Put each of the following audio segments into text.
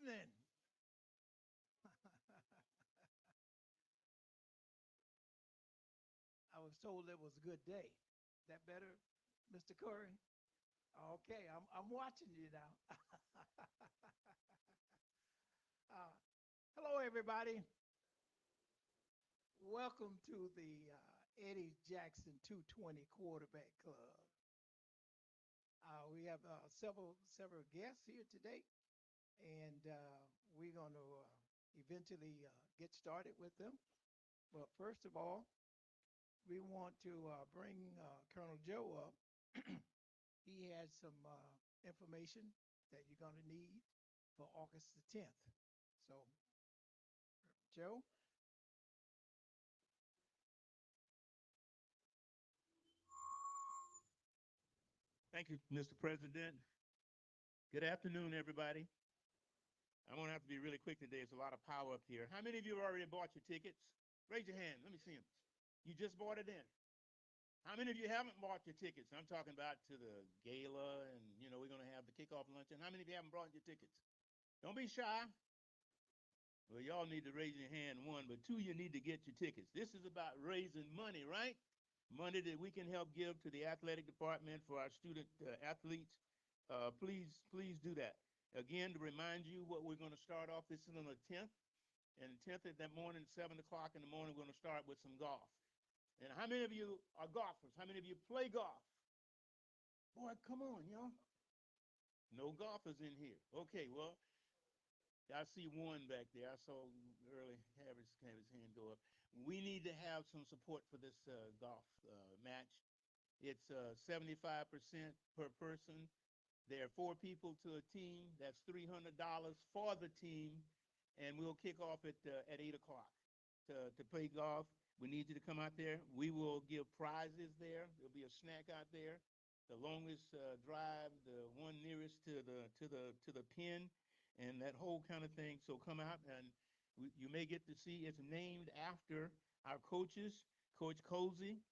evening. I was told it was a good day. Is that better, Mr. Curry? Okay, I'm watching you now. uh, hello, everybody. Welcome to the Eddie Jackson 220 Quarterback Club. We have several guests here today, and we're going to eventually get started with them. But first of all, we want to bring Colonel Joe up. He has some information that you're going to need for August the 10th. So, Joe? Thank you, Mr. President. Good afternoon, everybody. I'm going to have to be really quick today. There's a lot of power up here. How many of you have already bought your tickets? Raise your hand. Let me see them. You just bought it in. How many of you haven't bought your tickets? I'm talking about to the gala, and we're going to have the kickoff luncheon. How many of you haven't bought your tickets? Don't be shy. Well, y'all need to raise your hand, one, but two, you need to get your tickets. This is about raising money, right? Money that we can help give to the athletic department for our student athletes. Please do that. Again, to remind you what we're going to start off, this is on the 10th. And the 10th at that morning, 7 o'clock in the morning, we're going to start with some golf. And how many of you are golfers? How many of you play golf? Boy, come on, y'all. No golfers in here. Okay, well, I see one back there. I saw early have his hand go up. We need to have some support for this golf match. It's 75% per person. There are four people to a team. That's $300 for the team, and we'll kick off at 8 o'clock to play golf. We need you to come out there. We will give prizes there. There'll be a snack out there. The longest drive, the one nearest to the pin, and that whole kind of thing. So come out, and you may get to see. It's named after our coaches, Coach Colzie.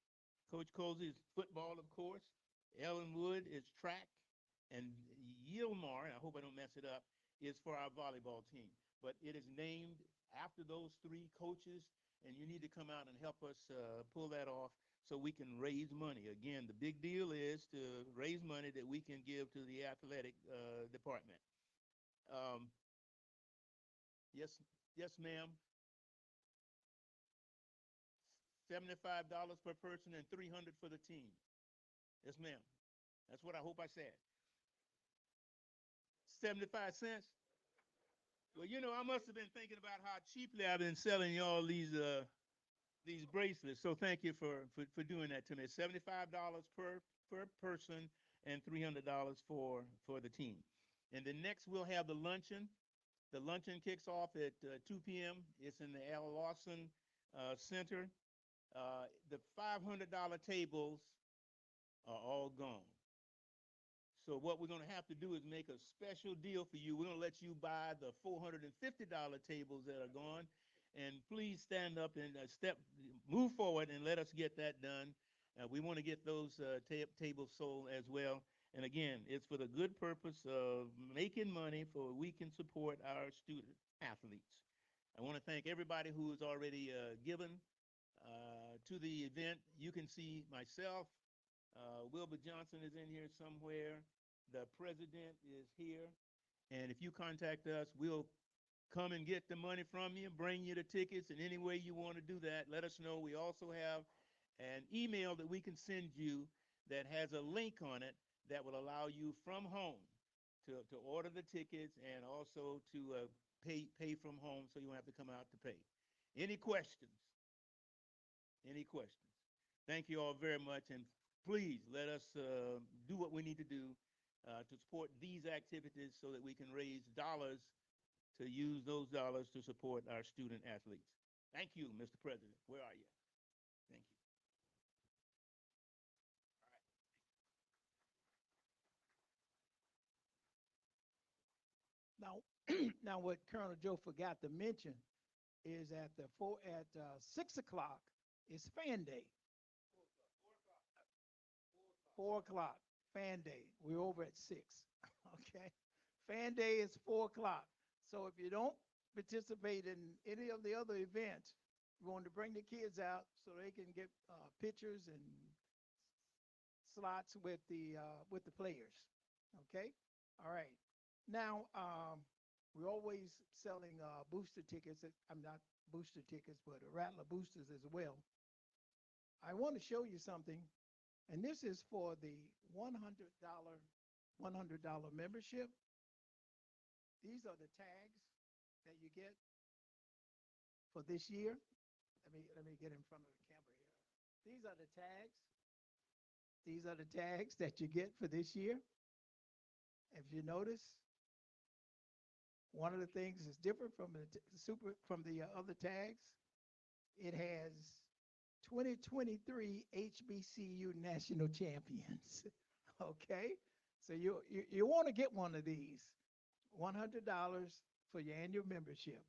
Coach Colzie is football, of course. Ellen Wood is track, and Yilmar, I hope I don't mess it up, is for our volleyball team. But it is named after those three coaches, and you need to come out and help us pull that off so we can raise money. Again, the big deal is to raise money that we can give to the athletic department. Um, yes, yes, ma'am. $75 per person and 300 for the team. Yes, ma'am. That's what I hope I said. 75 cents. Well, I must have been thinking about how cheaply I've been selling y'all these bracelets. So thank you for doing that to me. $75 per person and $300 for the team. And then next we'll have the luncheon. The luncheon kicks off at 2 p.m. It's in the Al Lawson Center. The $500 tables are all gone. So what we're going to have to do is make a special deal for you. We're going to let you buy the $450 tables that are gone. And please stand up and move forward and let us get that done. We want to get those tables sold as well. And again, it's for the good purpose of making money for we can support our student athletes. I want to thank everybody who has already given to the event. You can see myself, Wilbur Johnson is in here somewhere. The president is here. And if you contact us, we'll come and get the money from you, bring you the tickets, and any way you want to do that, let us know. We also have an email that we can send you that has a link on it that will allow you from home to order the tickets and also to pay from home so you don't have to come out to pay. Any questions? Any questions? Thank you all very much, and please let us do what we need to do to support these activities so that we can raise dollars to use those dollars to support our student athletes. Thank you, Mr. President. Where are you? Thank you. Now, now what Colonel Joe forgot to mention is at 6 o'clock is fan day. 4 o'clock, fan day. We're over at 6. Okay. Fan day is 4 o'clock. So if you don't participate in any of the other events, we want to bring the kids out so they can get pictures and slots with the players. Okay, all right. Now we're always selling booster tickets. I'm not booster tickets, but Rattler boosters as well. I want to show you something, and this is for the $100 membership. These are the tags that you get for this year. Let me get in front of the camera here. These are the tags. These are the tags that you get for this year. If you notice, one of the things that's different from the other tags, it has 2023 HBCU national champions. Okay, so you want to get one of these, $100 for your annual membership.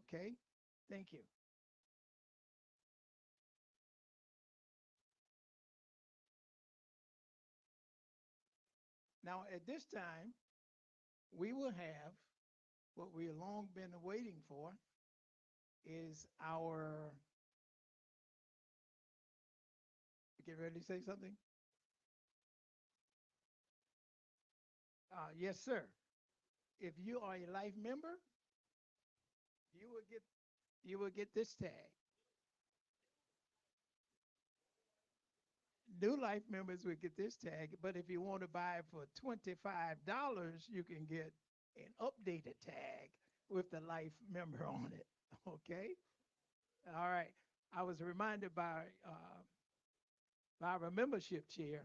Okay, thank you. Now at this time, we will have what we've long been waiting for is our, get ready to say something? Yes, sir. If you are a life member, you will get you will get this tag. New life members will get this tag, but if you want to buy it for $25, you can get an updated tag with the life member on it. Okay? All right. I was reminded by our membership chair,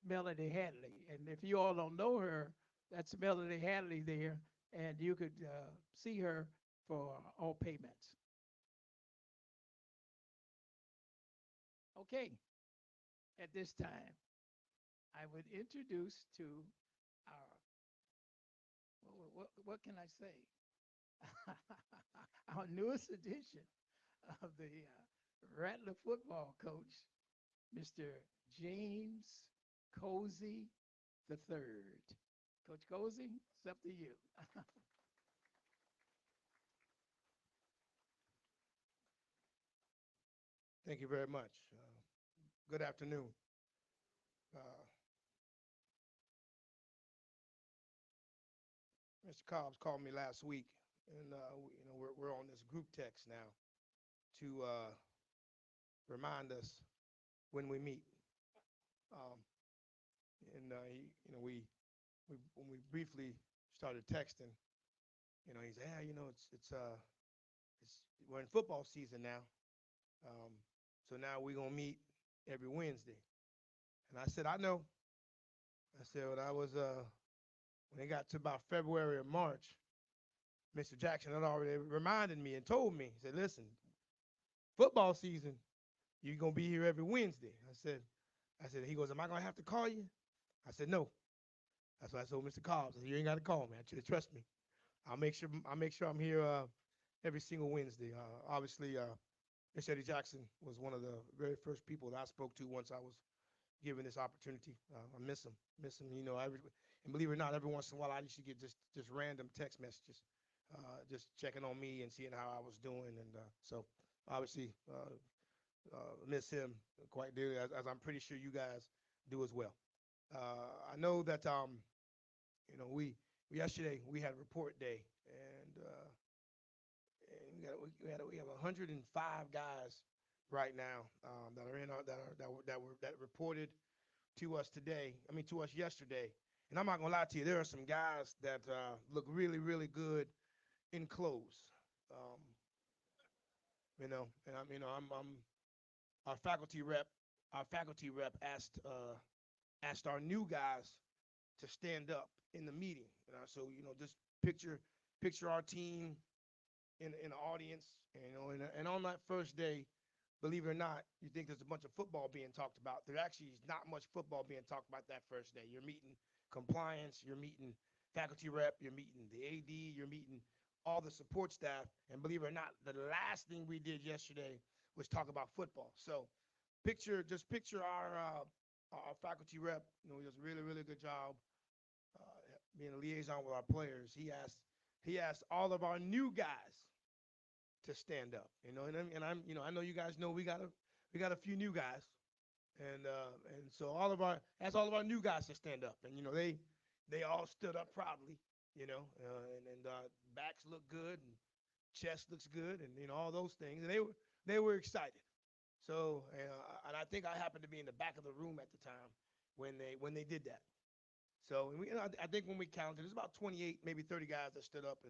Melody Hadley. And if you all don't know her, that's Melody Hadley there, and you could see her for all payments. Okay, at this time, I would introduce to our, what can I say? Our newest edition of the Rattler football coach, Mr. James Colzie the third. Coach Colzie, it's up to you. Thank you very much. Good afternoon. Uh, Mr. Cobbs called me last week, and we're on this group text now to remind us when we meet. Um, and we when we briefly started texting, he said, "Yeah, it's we're in football season now, um, so now we're gonna meet every Wednesday." And I said, "I know." I said, "When I was when it got to about February or March, Mr. Jackson had already reminded me and told me, he said, listen, football season, you're gonna be here every Wednesday." I said, he goes, "Am I gonna have to call you?" I said, "No." That's what I told Mr. Cobbs. I said, "You ain't gotta call me. I should trust me. I'll make sure I'm here every single Wednesday." Obviously, Mr. Eddie Jackson was one of the very first people that I spoke to once I was given this opportunity. I miss him. And believe it or not, every once in a while I used to get just random text messages, just checking on me and seeing how I was doing, and so obviously miss him quite dearly, as I'm pretty sure you guys do as well. I know that we yesterday we had report day, and we have 105 guys right now that are in our, that reported to us today. I mean, to us yesterday. And I'm not gonna lie to you, there are some guys that look really, really good in clothes. Um, and I'm our faculty rep. Our faculty rep asked our new guys to stand up in the meeting. So just picture our team in the audience. And on that first day, believe it or not, you think there's a bunch of football being talked about. There actually is not much football being talked about that first day. You're meeting compliance, you're meeting faculty rep, you're meeting the AD, you're meeting all the support staff. And believe it or not, the last thing we did yesterday was talk about football. So picture our faculty rep. He does a really, really good job being a liaison with our players. He asked he asked all of our new guys to stand up. I know you guys know we got a few new guys, and so asked all of our new guys to stand up, and they all stood up proudly, backs look good and chest looks good, and all those things, and they were excited. So, and I think I happened to be in the back of the room at the time when they did that. So, I think when we counted, there's about 28, maybe 30 guys that stood up,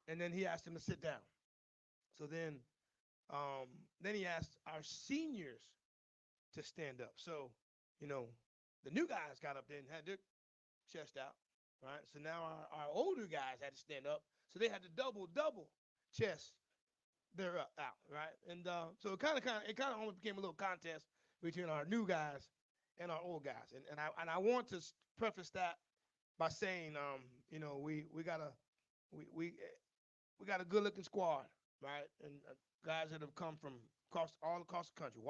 and then he asked them to sit down. So then he asked our seniors to stand up. So, the new guys got up there and had their chest out, right? So now our older guys had to stand up. So they had to double chest their out, right? And so it kind of almost became a little contest between our new guys and our old guys. And I want to preface that by saying, we got a good looking squad, right? And guys that have come from all across the country.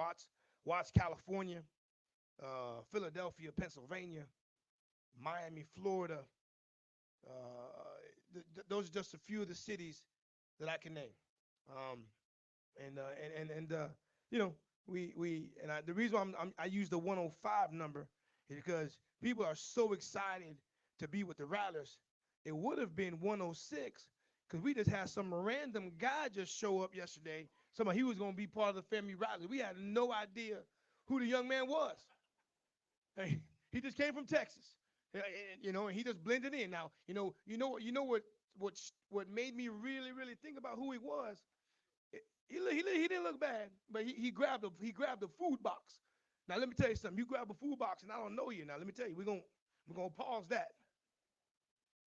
Watts, California, Philadelphia, Pennsylvania, Miami, Florida. Those are just a few of the cities that I can name. The reason why I use the 105 number is because people are so excited to be with the Rattlers. It would have been 106 because we just had some random guy just show up yesterday. Somebody he was going to be part of the family Rattlers. We had no idea who the young man was. He just came from Texas, and he just blended in. Now, what made me really think about who he was. He didn't look bad, but he grabbed a food box. Now let me tell you something. You grab a food box and I don't know you. Now let me tell you, we're gonna pause that.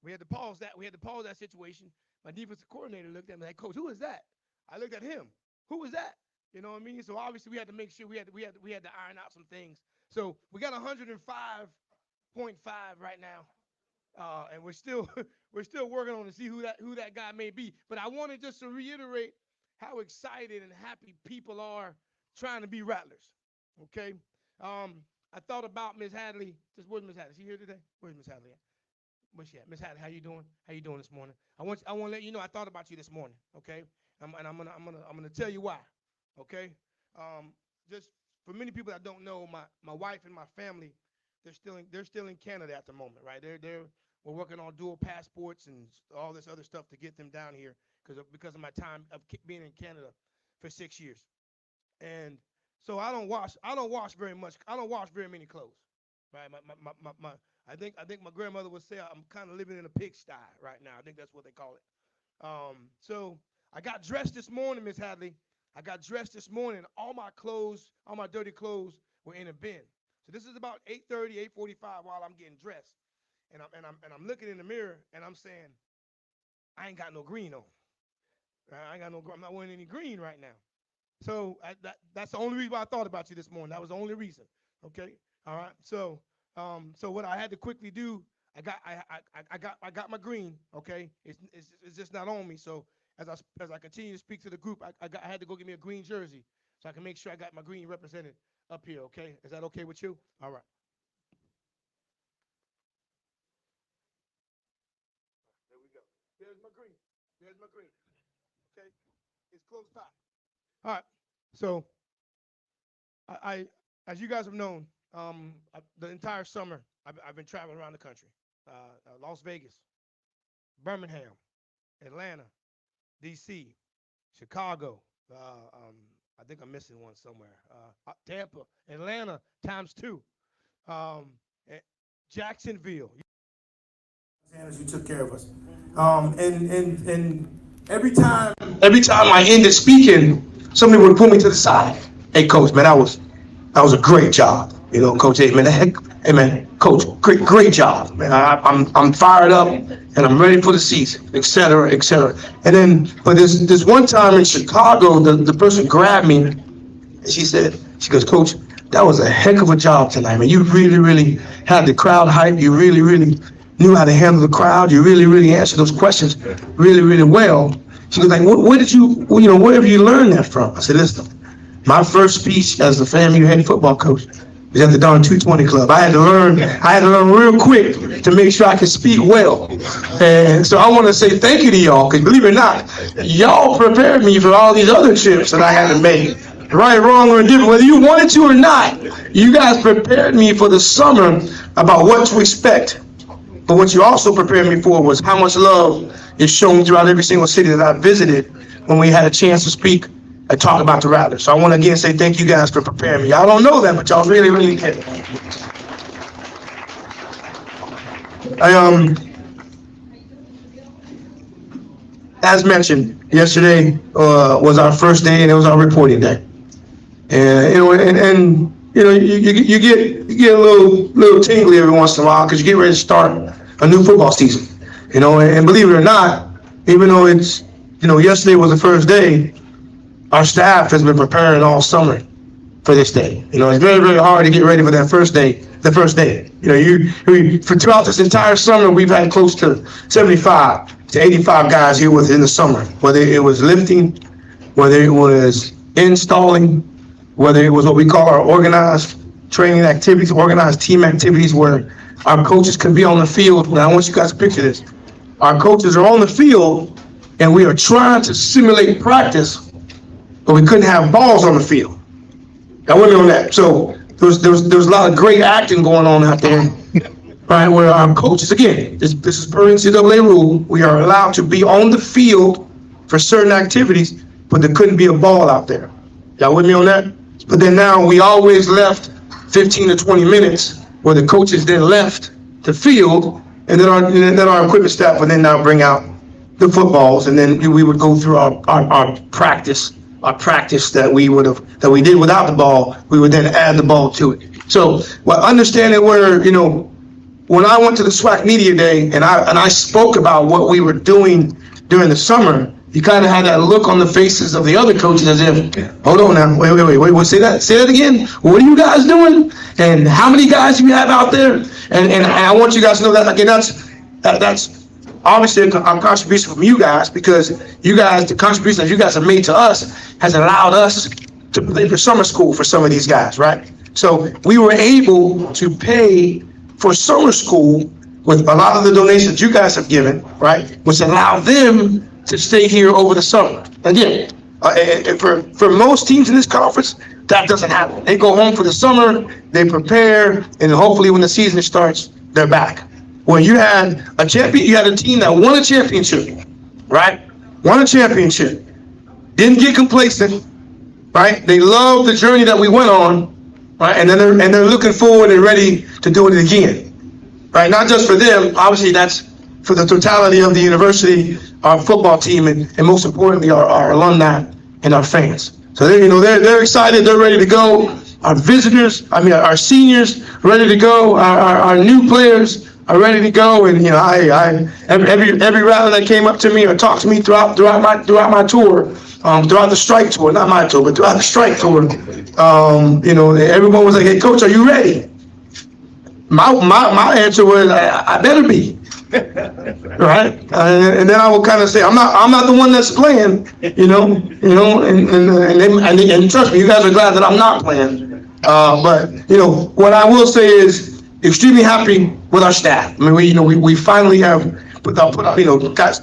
We had to pause that situation. My defensive coordinator looked at me like, Coach, who is that? I looked at him. Who was that? You know what I mean? So obviously we had to make sure we had to iron out some things. So we got 105.5 right now, and we're still working on to see who that guy may be. But I wanted just to reiterate how excited and happy people are trying to be Rattlers. Okay. I thought about Miss Hadley. Where's Miss Hadley? Is she here today? Where's Miss Hadley at? Where's she at? Miss Hadley, how you doing? How you doing this morning? I want to let you know I thought about you this morning. Okay. I'm gonna tell you why. Okay. Just for many people that don't know, my wife and my family, they're still in Canada at the moment, right? We're working on dual passports and all this other stuff to get them down here because of my time of being in Canada for 6 years. And so I don't wash very much. I don't wash very many clothes, right? I think my grandmother would say I'm kind of living in a pigsty right now. I think that's what they call it. So I got dressed this morning, Miss Hadley. I got dressed this morning. All my clothes, all my dirty clothes were in a bin. So this is about 8:30, 8:45 while I'm getting dressed, and I'm looking in the mirror and I'm saying, I ain't got no green on. I'm not wearing any green right now. So that's the only reason why I thought about you this morning. That was the only reason. Okay. All right. So what I had to quickly do, I got my green. Okay. It's just not on me. So as I continue to speak to the group, I had to go get me a green jersey so I can make sure I got my green represented up here. Okay. Is that okay with you? All right. There we go. There's my green. Okay. It's close by. All right. So I as you guys have known, the entire summer I've been traveling around the country. Las Vegas, Birmingham, Atlanta, D.C., Chicago. I think I'm missing one somewhere. Tampa, Atlanta ×2. Jacksonville. You took care of us. And every time I ended speaking, somebody would pull me to the side. Hey, Coach, man, that was a great job. Coach, hey, man, Coach, great job, man. I'm fired up and I'm ready for the season, et cetera, et cetera. And then, but this one time in Chicago, the person grabbed me and she goes, Coach, that was a heck of a job tonight, man. You really had the crowd hype. You really knew how to handle the crowd. You really answered those questions really well. She was like, where have you learned that from? I said, listen, my first speech as the FAMU head football coach was at the darn 220 Club. I had to learn real quick to make sure I could speak well. And so I want to say thank you to y'all, because believe it or not, y'all prepared me for all these other trips that I had to make. Right, wrong, or indifferent, whether you wanted to or not, you guys prepared me for the summer about what to expect. But what you also prepared me for was how much love is shown throughout every single city that I visited when we had a chance to speak and talk about the Rattlers. So I want to again say thank you guys for preparing me. Y'all don't know that, but y'all really, really care. As mentioned, yesterday was our first day, and it was our reporting day. And you get a little tingly every once in a while because you get ready to start a new football season. And believe it or not, even though it's yesterday was the first day, our staff has been preparing all summer for this day. It's very, very hard to get ready for that first day. The first day. For throughout this entire summer, we've had close to 75 to 85 guys here within the summer. Whether it was lifting, whether it was installing, whether it was what we call our organized training activities, organized team activities, where our coaches can be on the field. Now, I want you guys to picture this. Our coaches are on the field, and we are trying to simulate practice, but we couldn't have balls on the field. Got with me on that? So there was a lot of great acting going on out there, right? Where our coaches, again, this is per NCAA rule, we are allowed to be on the field for certain activities, but there couldn't be a ball out there. Y'all with me on that? But then now we always left 15 to 20 minutes where the coaches then left the field, and then our equipment staff would then now bring out the footballs, and then we would go through our practice that we did without the ball. We would then add the ball to it. So, understanding where when I went to the SWAC Media Day and I spoke about what we were doing during the summer, you kind of had that look on the faces of the other coaches as if, hold on now, wait, say that again. What are you guys doing? And how many guys do you have out there? And I want you guys to know that, again, that's obviously a contribution from you guys, because the contribution that you guys have made to us has allowed us to pay for summer school for some of these guys, right? So we were able to pay for summer school with a lot of the donations you guys have given, right? Which allowed them to stay here over the summer. Again, for most teams in this conference, that doesn't happen. They go home for the summer, they prepare, and hopefully when the season starts, they're back. When you had a champion, you had a team that won a championship, right? Won a championship, didn't get complacent, right? They loved the journey that we went on, right? And they're looking forward and ready to do it again, right? Not just for them, obviously that's for the totality of the university, our football team, and most importantly, our alumni and our fans. So they're excited, they're ready to go. Our visitors, our seniors, ready to go. Our new players are ready to go. And every Rattler that came up to me or talked to me throughout my tour, throughout the strike tour, not my tour, but throughout the strike tour, everyone was like, "Hey, coach, are you ready?" My answer was, I better be. Right, and then I will kind of say, I'm not the one that's playing, and trust me, you guys are glad that I'm not playing. But what I will say is extremely happy with our staff. We finally have put out got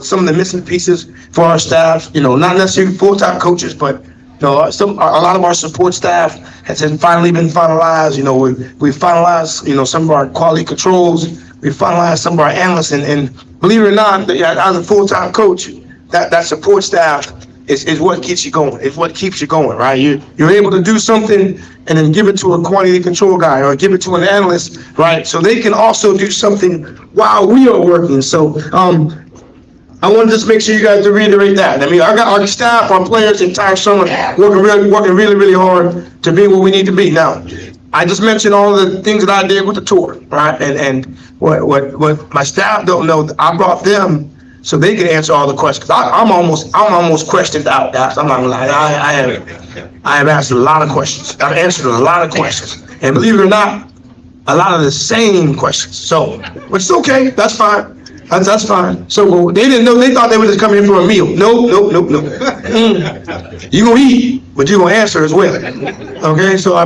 some of the missing pieces for our staff. Not necessarily full-time coaches, but a lot of our support staff has finally been finalized. We finalized some of our quality controls. We finalized some of our analysts, and believe it or not, as a full-time coach, that support staff is what gets you going. It's what keeps you going, right? You're able to do something and then give it to a quality control guy or give it to an analyst, right? So they can also do something while we are working. So I want to just make sure you guys to reiterate that. I got our staff, our players, the entire summer working really, really hard to be where we need to be. Now, I just mentioned all the things that I did with the tour, right? And what my staff don't know, I brought them so they can answer all the questions. I'm almost questioned out, guys. I'm not gonna lie. I have answered a lot of questions. I've answered a lot of questions, and believe it or not, a lot of the same questions. So, which is okay. That's fine. That's fine. So they didn't know. They thought they were just coming in for a meal. Nope. You gonna eat, but you gonna answer as well. Okay. So I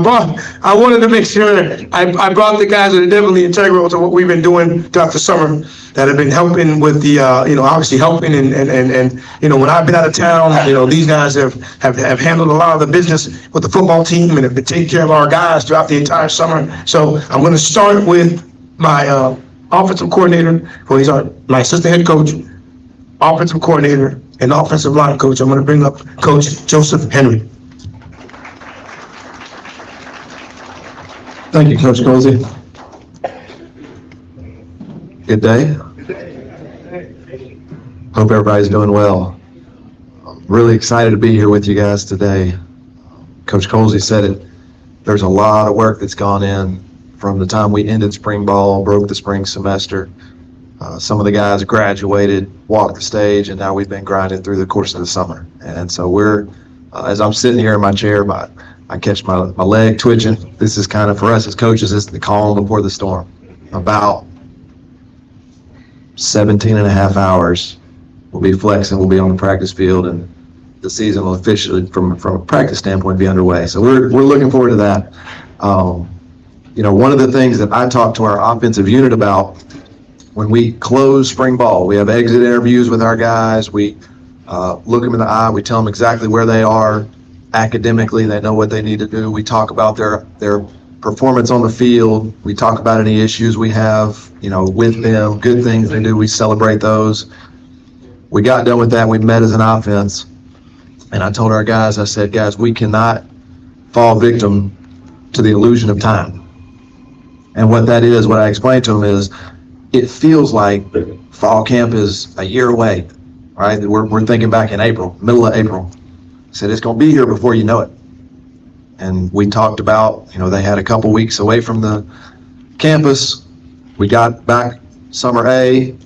wanted to make sure I brought the guys that are definitely integral to what we've been doing throughout the summer, that have been helping with the, obviously helping and when I've been out of town, these guys have handled a lot of the business with the football team and have been taking care of our guys throughout the entire summer. So I'm going to start with my offensive coordinator, he's my assistant head coach, offensive coordinator, and offensive line coach. I'm going to bring up Coach Joseph Henry. Thank you, Coach Colzie. Good day. Hope everybody's doing well. I'm really excited to be here with you guys today. Coach Colzie said it. There's a lot of work that's gone in from the time we ended spring ball, broke the spring semester. Some of the guys graduated, walked the stage, and now we've been grinding through the course of the summer. And so we're, as I'm sitting here in my chair, I catch my leg twitching. This is kind of, for us as coaches, it's the calm before the storm. About 17 and a half hours, we'll be flexing, we'll be on the practice field, and the season will officially, from a practice standpoint, be underway. So we're looking forward to that. One of the things that I talked to our offensive unit about when we close spring ball, we have exit interviews with our guys. We look them in the eye. We tell them exactly where they are academically. They know what they need to do. We talk about their performance on the field. We talk about any issues we have, with them, good things they do. We celebrate those. We got done with that. We met as an offense. And I told our guys, I said, guys, we cannot fall victim to the illusion of time. And what that is, what I explained to them is, it feels like fall camp is a year away, right? We're thinking back in April, middle of April. I said, it's going to be here before you know it. And we talked about, they had a couple weeks away from the campus. We got back summer A,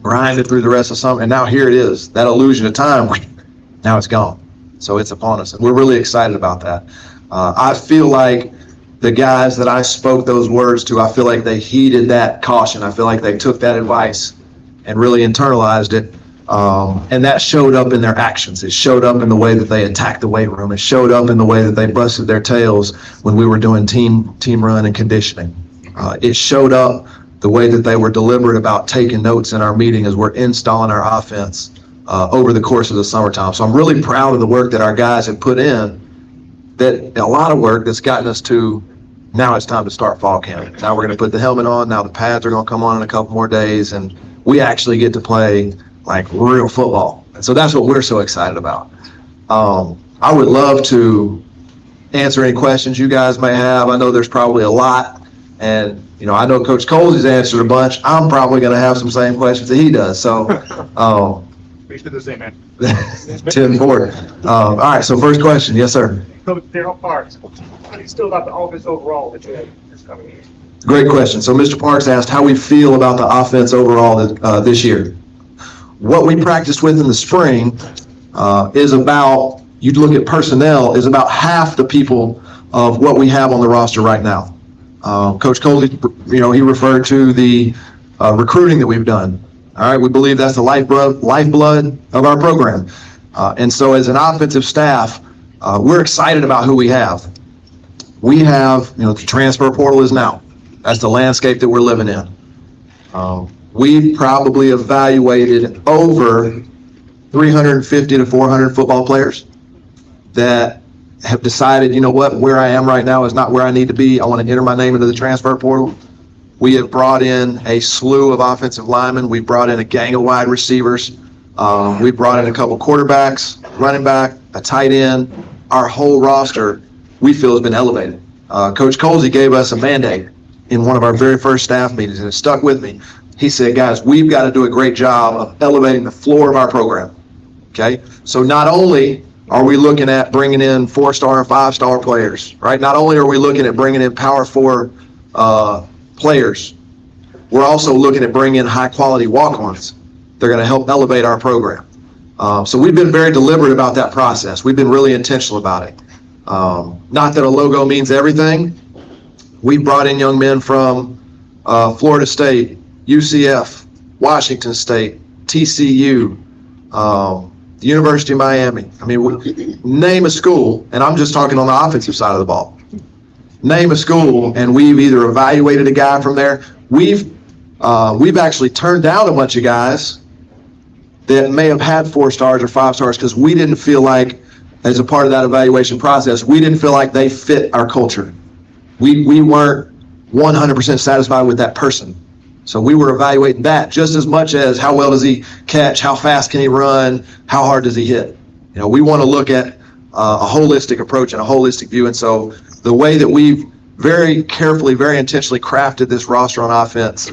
grinded through the rest of summer, and now here it is. That illusion of time, now it's gone. So it's upon us. And we're really excited about that. I feel like the guys that I spoke those words to, I feel like they heeded that caution. I feel like they took that advice and really internalized it. And that showed up in their actions. It showed up in the way that they attacked the weight room. It showed up in the way that they busted their tails when we were doing team run and conditioning. It showed up the way that they were deliberate about taking notes in our meeting as we're installing our offense over the course of the summertime. So I'm really proud of the work that our guys have put in, that a lot of work that's gotten us to now it's time to start fall camp. Now we're going to put the helmet on. Now the pads are going to come on in a couple more days, and we actually get to play like real football. And so that's what we're so excited about. I would love to answer any questions you guys may have. I know there's probably a lot, and I know Coach Colzie's answered a bunch. I'm probably going to have some same questions that he does. So, We should the same man. 10-4. All right. So first question, yes, sir. Coach Daryl Parks, how do you feel about the offense overall that you have this coming year? Great question. So Mr. Parks asked how we feel about the offense overall this year. What we practiced with in the spring is about, you'd look at personnel, is about half the people of what we have on the roster right now. Coach Colzie, he referred to the recruiting that we've done. All right, we believe that's the lifeblood of our program. And so as an offensive staff, we're excited about who we have. We have, the transfer portal is now. That's the landscape that we're living in. We've probably evaluated over 350 to 400 football players that have decided, where I am right now is not where I need to be. I want to enter my name into the transfer portal. We have brought in a slew of offensive linemen. We've brought in a gang of wide receivers. We've brought in a couple quarterbacks, running back, a tight end. Our whole roster, we feel, has been elevated. Coach Colzie gave us a mandate in one of our very first staff meetings, and it stuck with me. He said, guys, we've got to do a great job of elevating the floor of our program. Okay? So not only are we looking at bringing in 4-star and 5-star players, right? Not only are we looking at bringing in Power 4 players, we're also looking at bringing in high-quality walk-ons. They're going to help elevate our program. So we've been very deliberate about that process. We've been really intentional about it. Not that a logo means everything. We brought in young men from Florida State, UCF, Washington State, TCU, the University of Miami. I mean, name a school, and I'm just talking on the offensive side of the ball. Name a school, and we've either evaluated a guy from there. We've actually turned down a bunch of guys that may have had 4 stars or 5 stars because we didn't feel like, as a part of that evaluation process, we didn't feel like they fit our culture. We weren't 100% satisfied with that person. So we were evaluating that just as much as how well does he catch, how fast can he run, how hard does he hit. You know, we want to look at a holistic approach and a holistic view. And so the way that we've very carefully, very intentionally crafted this roster on offense,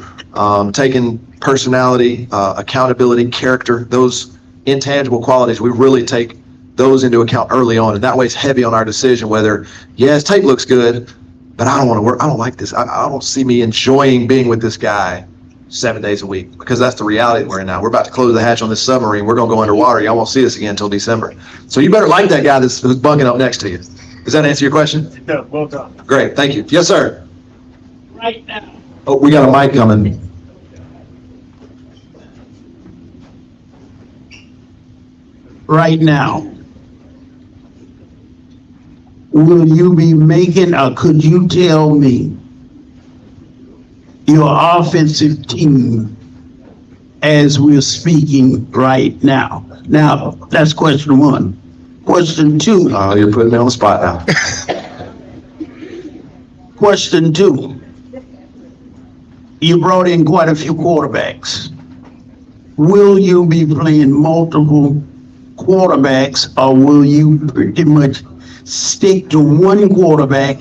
taking personality, accountability, character, those intangible qualities, we really take those into account early on. And that way it's heavy on our decision whether, yeah, his tape looks good, but I don't want to work. I don't like this. I don't see me enjoying being with this guy 7 days a week, because that's the reality that we're in now. We're about to close the hatch on this submarine. We're going to go underwater. Y'all won't see us again until December. So you better like that guy who's bunking up next to you. Does that answer your question? No, well done. Great. Thank you. Yes, sir. Right now. Oh, we got a mic coming. Right now. Will you be making, or could you tell me your offensive team as we're speaking right now? Now, that's question 1. Question 2. Oh, you're putting me on the spot now. Question 2. You brought in quite a few quarterbacks. Will you be playing multiple quarterbacks, or will you pretty much stick to one quarterback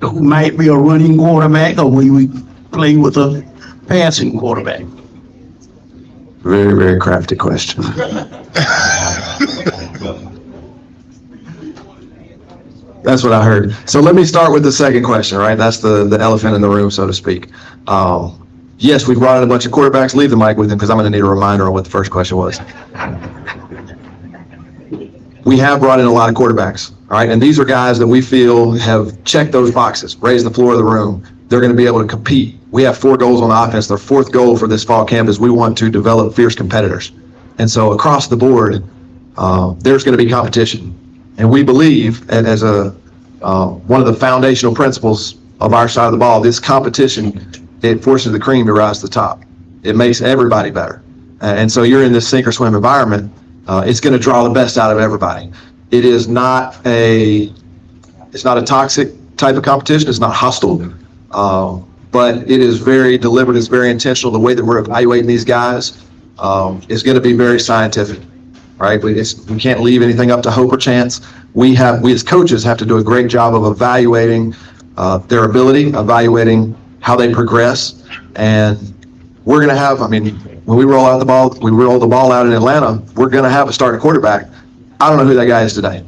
who might be a running quarterback, or will you play with a passing quarterback? Very, very crafty question. That's what I heard. So let me start with the second question, right? That's the elephant in the room, so to speak. Yes, we brought in a bunch of quarterbacks. Leave the mic with him because I'm going to need a reminder on what the first question was. We have brought in a lot of quarterbacks, all right? And these are guys that we feel have checked those boxes, raised the floor of the room. They're going to be able to compete. We have 4 goals on offense. Their 4th goal for this fall camp is we want to develop fierce competitors. And so across the board, there's going to be competition. And we believe, and as one of the foundational principles of our side of the ball, this competition, it forces the cream to rise to the top. It makes everybody better. And so you're in this sink or swim environment. It's going to draw the best out of everybody. It's not a toxic type of competition. It's not hostile, but it is very deliberate. It's very intentional. The way that we're evaluating these guys is going to be very scientific, right? We can't leave anything up to hope or chance. We as coaches have to do a great job of evaluating their ability, evaluating how they progress, and we're going to have, when we roll the ball out in Atlanta, we're going to have a starting quarterback. I don't know who that guy is today.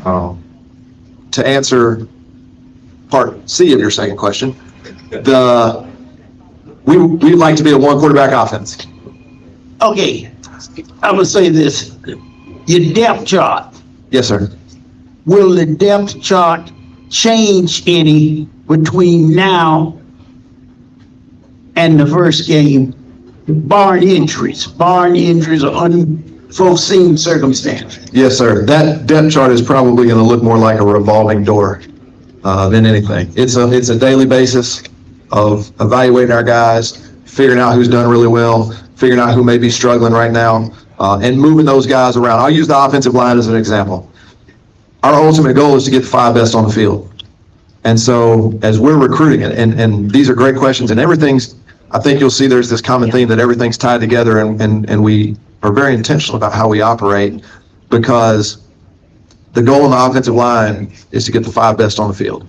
To answer part C of your second question, we'd like to be a 1 quarterback offense. Okay, I'm gonna say this. Your depth chart, Yes, sir. will the depth chart change any between now and the first game, barring injuries or unforeseen circumstances? Yes, sir. That depth chart is probably going to look more like a revolving door than anything. It's a daily basis of evaluating our guys, figuring out who's done really well, figuring out who may be struggling right now, and moving those guys around. I'll use the offensive line as an example. Our ultimate goal is to get the 5 best on the field. And so as we're recruiting, and these are great questions, and I think you'll see there's this common theme that everything's tied together, and we are very intentional about how we operate, because the goal on the offensive line is to get the 5 best on the field.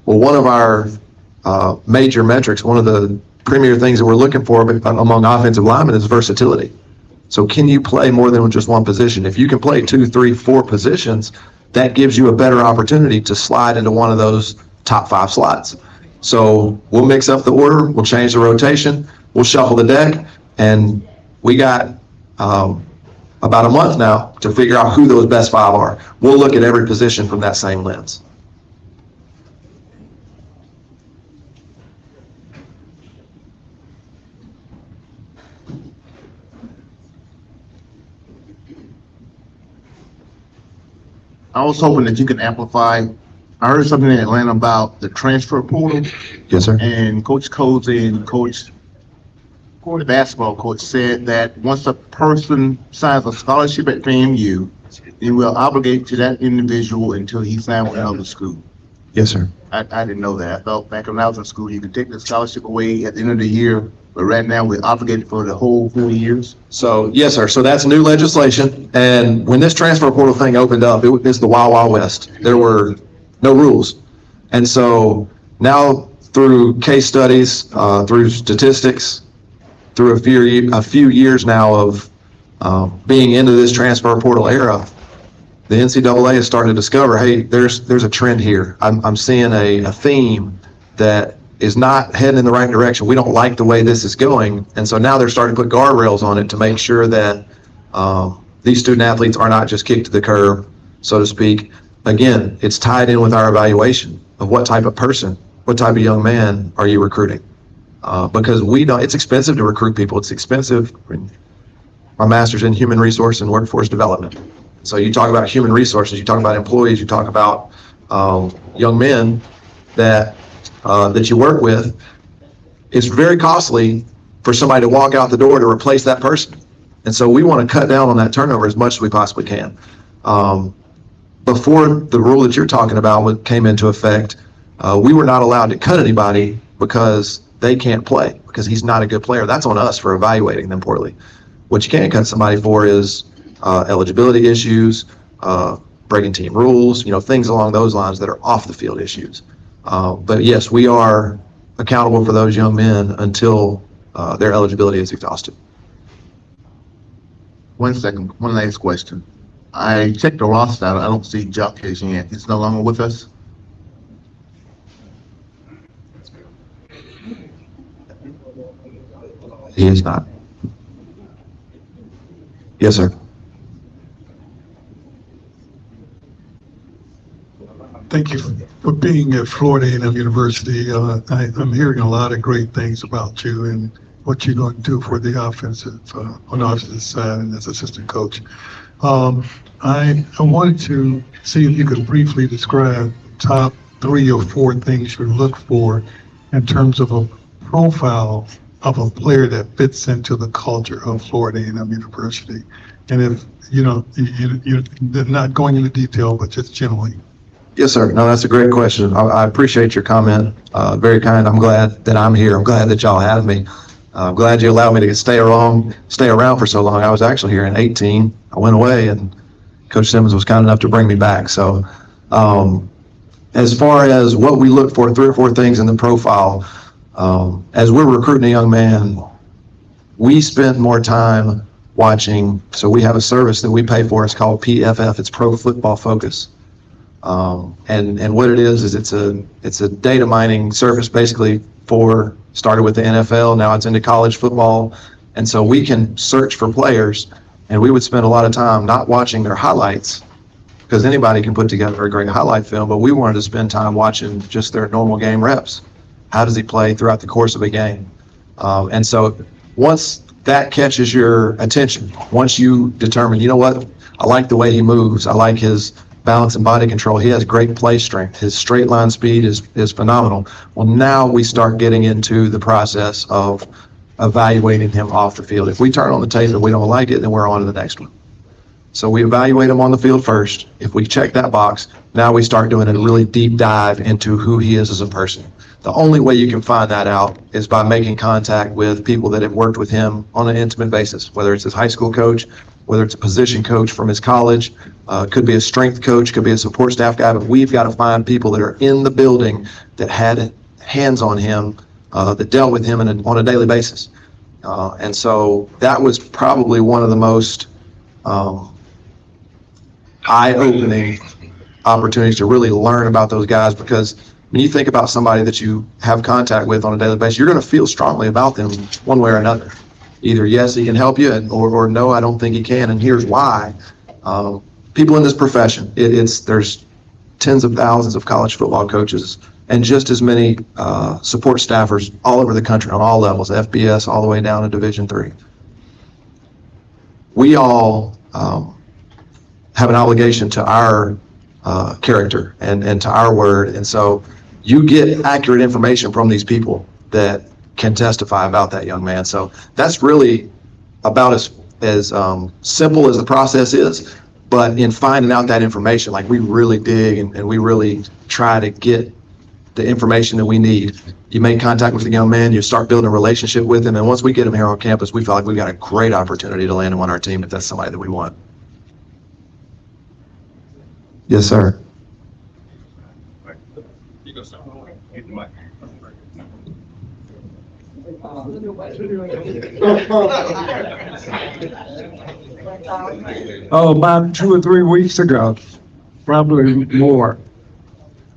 Well, one of our major metrics, one of the premier things that we're looking for among offensive linemen is versatility. So can you play more than just one position? If you can play 2, 3, 4 positions, that gives you a better opportunity to slide into one of those top 5 slots. So we'll mix up the order, we'll change the rotation, we'll shuffle the deck, and we got about a month now to figure out who those best 5 are. We'll look at every position from that same lens. I was hoping that you could amplify. I heard something in Atlanta about the transfer portal, Yes, sir. and Coach Colzie and the basketball coach said that once a person signs a scholarship at FAMU, then we'll obligate to that individual until he signs with another school. Yes, sir. I didn't know that. I thought back when I was in school, you could take the scholarship away at the end of the year, but right now we're obligated for the whole 4 years. So, yes, sir. So that's new legislation. And when this transfer portal thing opened up, it's the Wild Wild West. There were no rules. And so now through case studies, through statistics, through a few years now of being into this transfer portal era, the NCAA is starting to discover, hey, there's a trend here. I'm seeing a theme that is not heading in the right direction. We don't like the way this is going. And so now they're starting to put guardrails on it to make sure that these student athletes are not just kicked to the curb, so to speak. Again, it's tied in with our evaluation of what type of person, what type of young man are you recruiting? Because it's expensive to recruit people. It's expensive. My master's in human resource and workforce development. So you talk about human resources, you talk about employees, you talk about young men that you work with. It's very costly for somebody to walk out the door to replace that person. And so we want to cut down on that turnover as much as we possibly can. Before the rule that you're talking about came into effect, we were not allowed to cut anybody because they can't play, because he's not a good player. That's on us for evaluating them poorly. What you can't cut somebody for is eligibility issues, breaking team rules, things along those lines that are off the field issues. But yes, we are accountable for those young men until their eligibility is exhausted. 1 second, one last question. I checked the roster out. I don't see Jock Hajian. He's no longer with us. He is not. Yes, sir. Thank you for being at Florida A&M University. I'm hearing a lot of great things about you and what you're going to do for the offensive on the offensive side and as assistant coach. I wanted to see if you could briefly describe top 3 or 4 things you look for in terms of a profile of a player that fits into the culture of Florida A&M University. And if, you're not going into detail, but just generally. Yes, sir. No, that's a great question. I appreciate your comment. Very kind. I'm glad that I'm here. I'm glad that y'all have me. I'm glad you allowed me to stay around for so long. I was actually here in 2018. I went away, and Coach Simmons was kind enough to bring me back. So as far as what we look for, 3 or 4 things in the profile, as we're recruiting a young man, we spend more time watching. So we have a service that we pay for. It's called PFF. It's Pro Football Focus. And what it is it's a data mining service basically started with the NFL, now it's into college football. And so we can search for players, and we would spend a lot of time not watching their highlights, because anybody can put together a great highlight film, but we wanted to spend time watching just their normal game reps. How does he play throughout the course of a game? And so once that catches your attention, once you determine, you know what, I like the way he moves, I like his balance and body control, he has great play strength, his straight line speed is phenomenal. Well, now we start getting into the process of evaluating him off the field. If we turn on the tape and we don't like it, then we're on to the next one. So we evaluate him on the field first. If we check that box, now we start doing a really deep dive into who he is as a person. The only way you can find that out is by making contact with people that have worked with him on an intimate basis, whether it's his high school coach, whether it's a position coach from his college, could be a strength coach, could be a support staff guy, but we've got to find people that are in the building that had hands on him, that dealt with him on a daily basis. And so that was probably one of the most eye-opening opportunities to really learn about those guys, because when you think about somebody that you have contact with on a daily basis, you're going to feel strongly about them one way or another. Either yes, he can help you, or no, I don't think he can, and here's why. People in this profession, there's tens of thousands of college football coaches and just as many support staffers all over the country on all levels, FBS all the way down to Division III. We all have an obligation to our character and to our word. And so you get accurate information from these people that can testify about that young man. So that's really about as simple as the process is. But in finding out that information, like we really dig and we really try to get the information that we need. You make contact with the young man, you start building a relationship with him, and once we get him here on campus, we feel like we've got a great opportunity to land him on our team if that's somebody that we want. Yes, sir. Oh, about 2 or 3 weeks ago, probably more.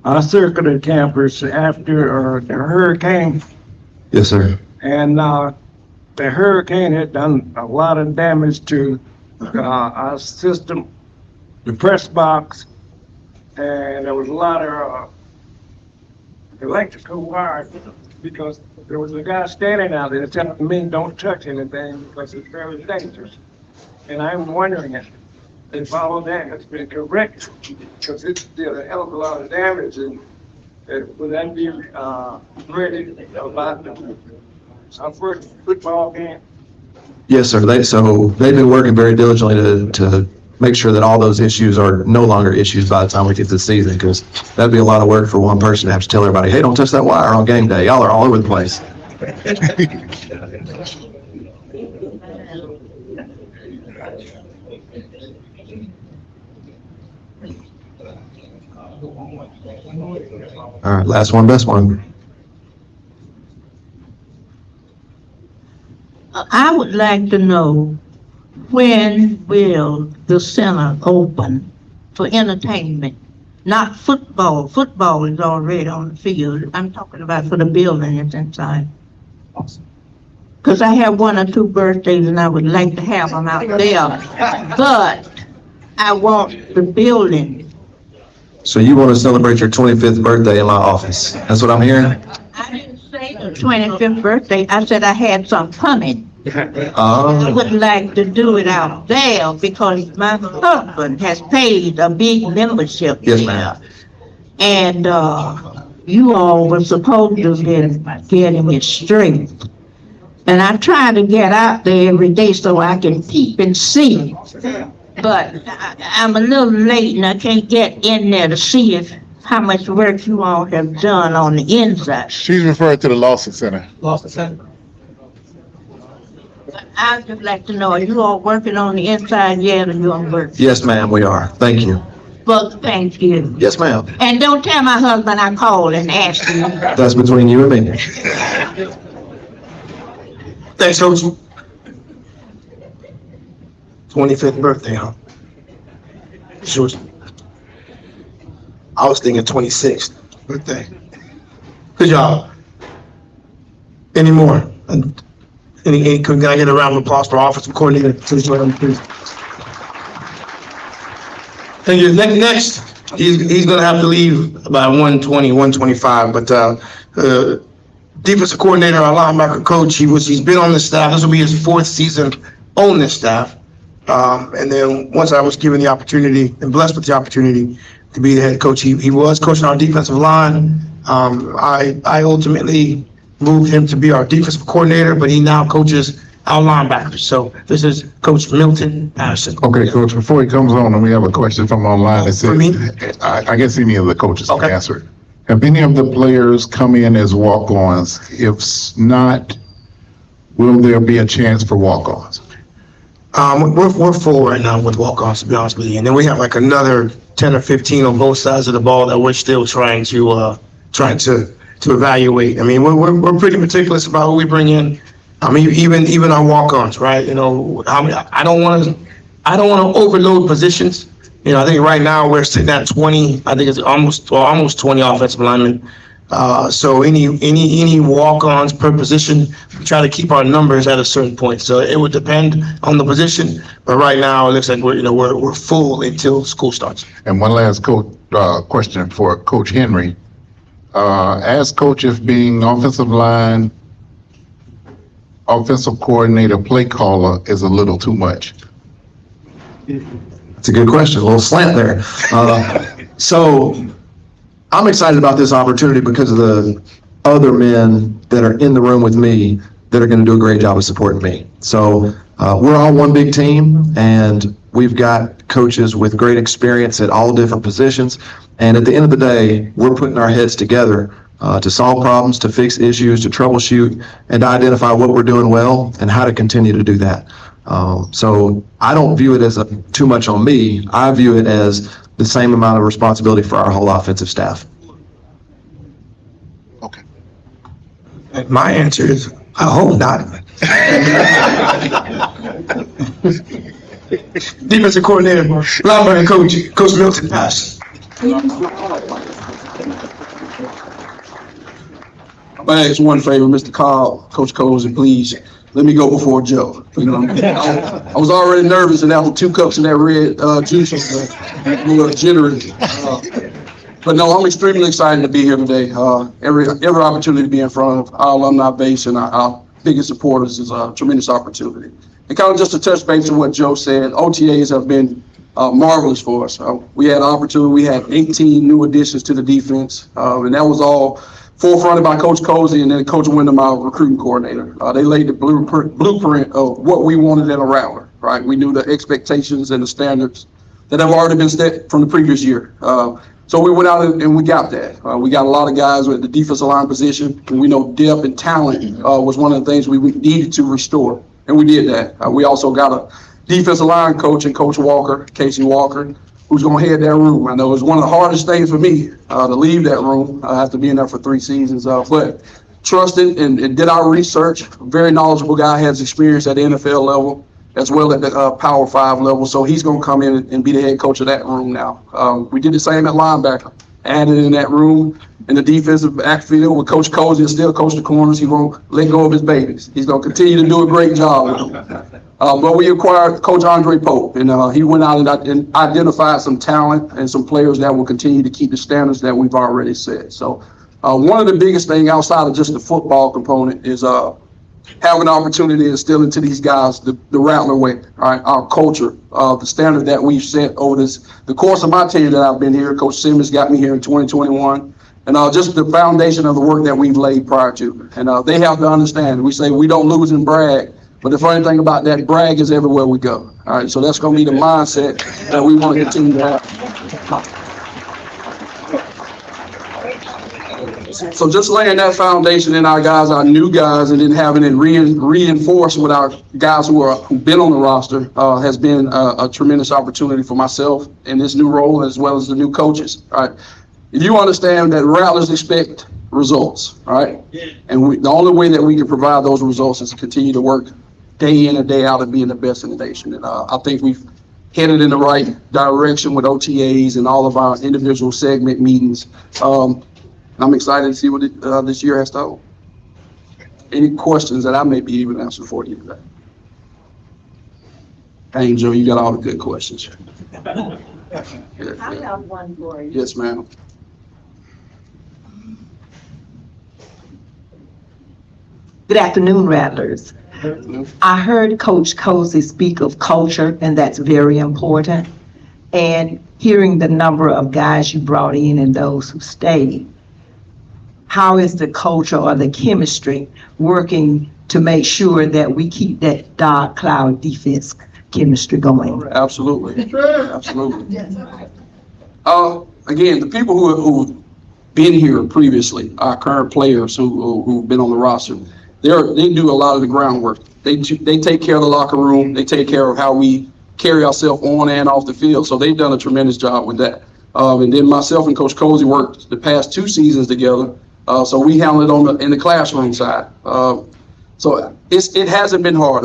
I circled the campus after the hurricane, Yes, sir. and the hurricane had done a lot of damage to our system, the press box, and there was a lot of electrical wires because there was a guy standing out there telling me don't touch anything because it's very dangerous. And I'm wondering if all of that has been corrected because it did a hell of a lot of damage. And would that be ready about our first football game? Yes, sir. They've been working very diligently to make sure that all those issues are no longer issues by the time we get to the season, because that'd be a lot of work for one person to have to tell everybody, hey, don't touch that wire on game day. Y'all are all over the place. All right, last one, best one. I would like to know, when will the center open for entertainment? Not football. Football is already on the field. I'm talking about for the building that's inside. Because I have 1 or 2 birthdays and I would like to have them out there. But I want the building. So you want to celebrate your 25th birthday in my office? That's what I'm hearing? I didn't say the 25th birthday. I said I had some coming. I Oh, would like to do it out there because my husband has paid a big membership. yes, ma'am. And you all were supposed to get him it straight. And I try to get out there every day so I can peep and see. But I'm a little late and I can't get in there to see how much work you all have done on the inside. She's referred to the Lawson Center. I'd just like to know, are you all working on the inside yet or you on work? Yes, ma'am, we are. Thank you. Well, thank you. Yes, ma'am. And don't tell my husband I called and asked him. That's between you and me. Thanks, Coach. 25th birthday, huh? Sure. I was thinking 26th birthday. Good job. Any more? Can I get a round of applause for offensive coordinator? Please, please. Thank you. Next, he's gonna have to leave by 1:20, 1:25, but defensive coordinator, our linebacker coach, he's been on the staff. This will be his 4th season on this staff. And then once I was given the opportunity and blessed with the opportunity to be the head coach, he was coaching our defensive line. I ultimately moved him to be our defensive coordinator, but he now coaches our linebackers. So this is Coach Milton Patterson. Okay, Coach, before he comes on, and we have a question from online that For me? says, I guess any of the coaches can Okay. answer it. Have any of the players come in as walk-ons? If not, will there be a chance for walk-ons? We're full right now with walk-ons, to be honest with you. And then we have like another 10 or 15 on both sides of the ball that we're still trying to evaluate. I mean, we're pretty meticulous about who we bring in. I mean, even our walk-ons, right? You know, I don't want to overload positions. You know, I think right now we're sitting at 20. I think it's almost 20 offensive linemen. So any walk-ons per position, we try to keep our numbers at a certain point. So it would depend on the position, but right now it looks like we're full until school starts. And one last question for Coach Henry. As coach, if being offensive line, offensive coordinator, play caller is a little too much? It's a good question. A little slant there. So I'm excited about this opportunity because of the other men that are in the room with me that are going to do a great job of supporting me. So we're all one big team, and we've got coaches with great experience at all different positions. And at the end of the day, we're putting our heads together to solve problems, to fix issues, to troubleshoot, and to identify what we're doing well and how to continue to do that. So I don't view it as too much on me. I view it as the same amount of responsibility for our whole offensive staff. Okay. My answer is, I hope not. Defensive coordinator, linebacker coach Milton Pass. I ask one favor, Mr. Cobb, Coach Colzie, please let me go before Joe. You know, I was already nervous, and after 2 cups of that red juice, a little generous. But no, I'm extremely excited to be here today. Every opportunity to be in front of our alumni base and our biggest supporters is a tremendous opportunity. And kind of just to touch base on what Joe said, OTAs have been marvelous for us. We had opportunity. We had 18 new additions to the defense, and that was all forefronted by Coach Colzie and then Coach Wyndham, our recruiting coordinator. They laid the blueprint of what we wanted in a Rattler, right? We knew the expectations and the standards that have already been set from the previous year. So we went out and we got that. We got a lot of guys at the defensive line position, and we know depth and talent was one of the things we needed to restore, and we did that. We also got a defensive line coach and Coach Walker, Casey Walker, who's going to head that room. I know it's one of the hardest things for me to leave that room after being there for 3 seasons, but trusted and did our research. Very knowledgeable guy, has experience at the NFL level as well at the Power 5 level. So he's going to come in and be the head coach of that room now. We did the same at linebacker, added in that room. In the defensive backfield with Coach Colzie, and still coach the corners. He won't let go of his babies. He's going to continue to do a great job with them. But we acquired Coach Andre Pope, and he went out and identified some talent and some players that will continue to keep the standards that we've already set. So one of the biggest things outside of just the football component is having an opportunity to instill into these guys the Rattler way, right? Our culture, the standard that we've set over the course of my tenure that I've been here. Coach Simmons got me here in 2021. And just the foundation of the work that we've laid prior to. And they have to understand, we say we don't lose and brag, but the funny thing about that, brag is everywhere we go. All right, so that's going to be the mindset that we want to continue to have. So just laying that foundation in our guys, our new guys, and then having it reinforced with our guys who've been on the roster has been a tremendous opportunity for myself in this new role, as well as the new coaches. All right. You understand that Rattlers expect results, right? And the only way that we can provide those results is to continue to work day in and day out and being the best in the nation. And I think we've headed in the right direction with OTAs and all of our individual segment meetings. I'm excited to see what this year has to hold. Any questions that I may be able to answer for you today? Hey, Joe, you got all the good questions. I have one for you. Yes, ma'am. Good afternoon, Rattlers. I heard Coach Colzie speak of culture, and that's very important. And hearing the number of guys you brought in and those who stayed, how is the culture or the chemistry working to make sure that we keep that dark cloud defense chemistry going? Absolutely. Absolutely. Again, the people who've been here previously, our current players who've been on the roster, they do a lot of the groundwork. They take care of the locker room. They take care of how we carry ourselves on and off the field. So they've done a tremendous job with that. And then myself and Coach Colzie worked the past 2 seasons together. So we handle it in the classroom side. So it hasn't been hard.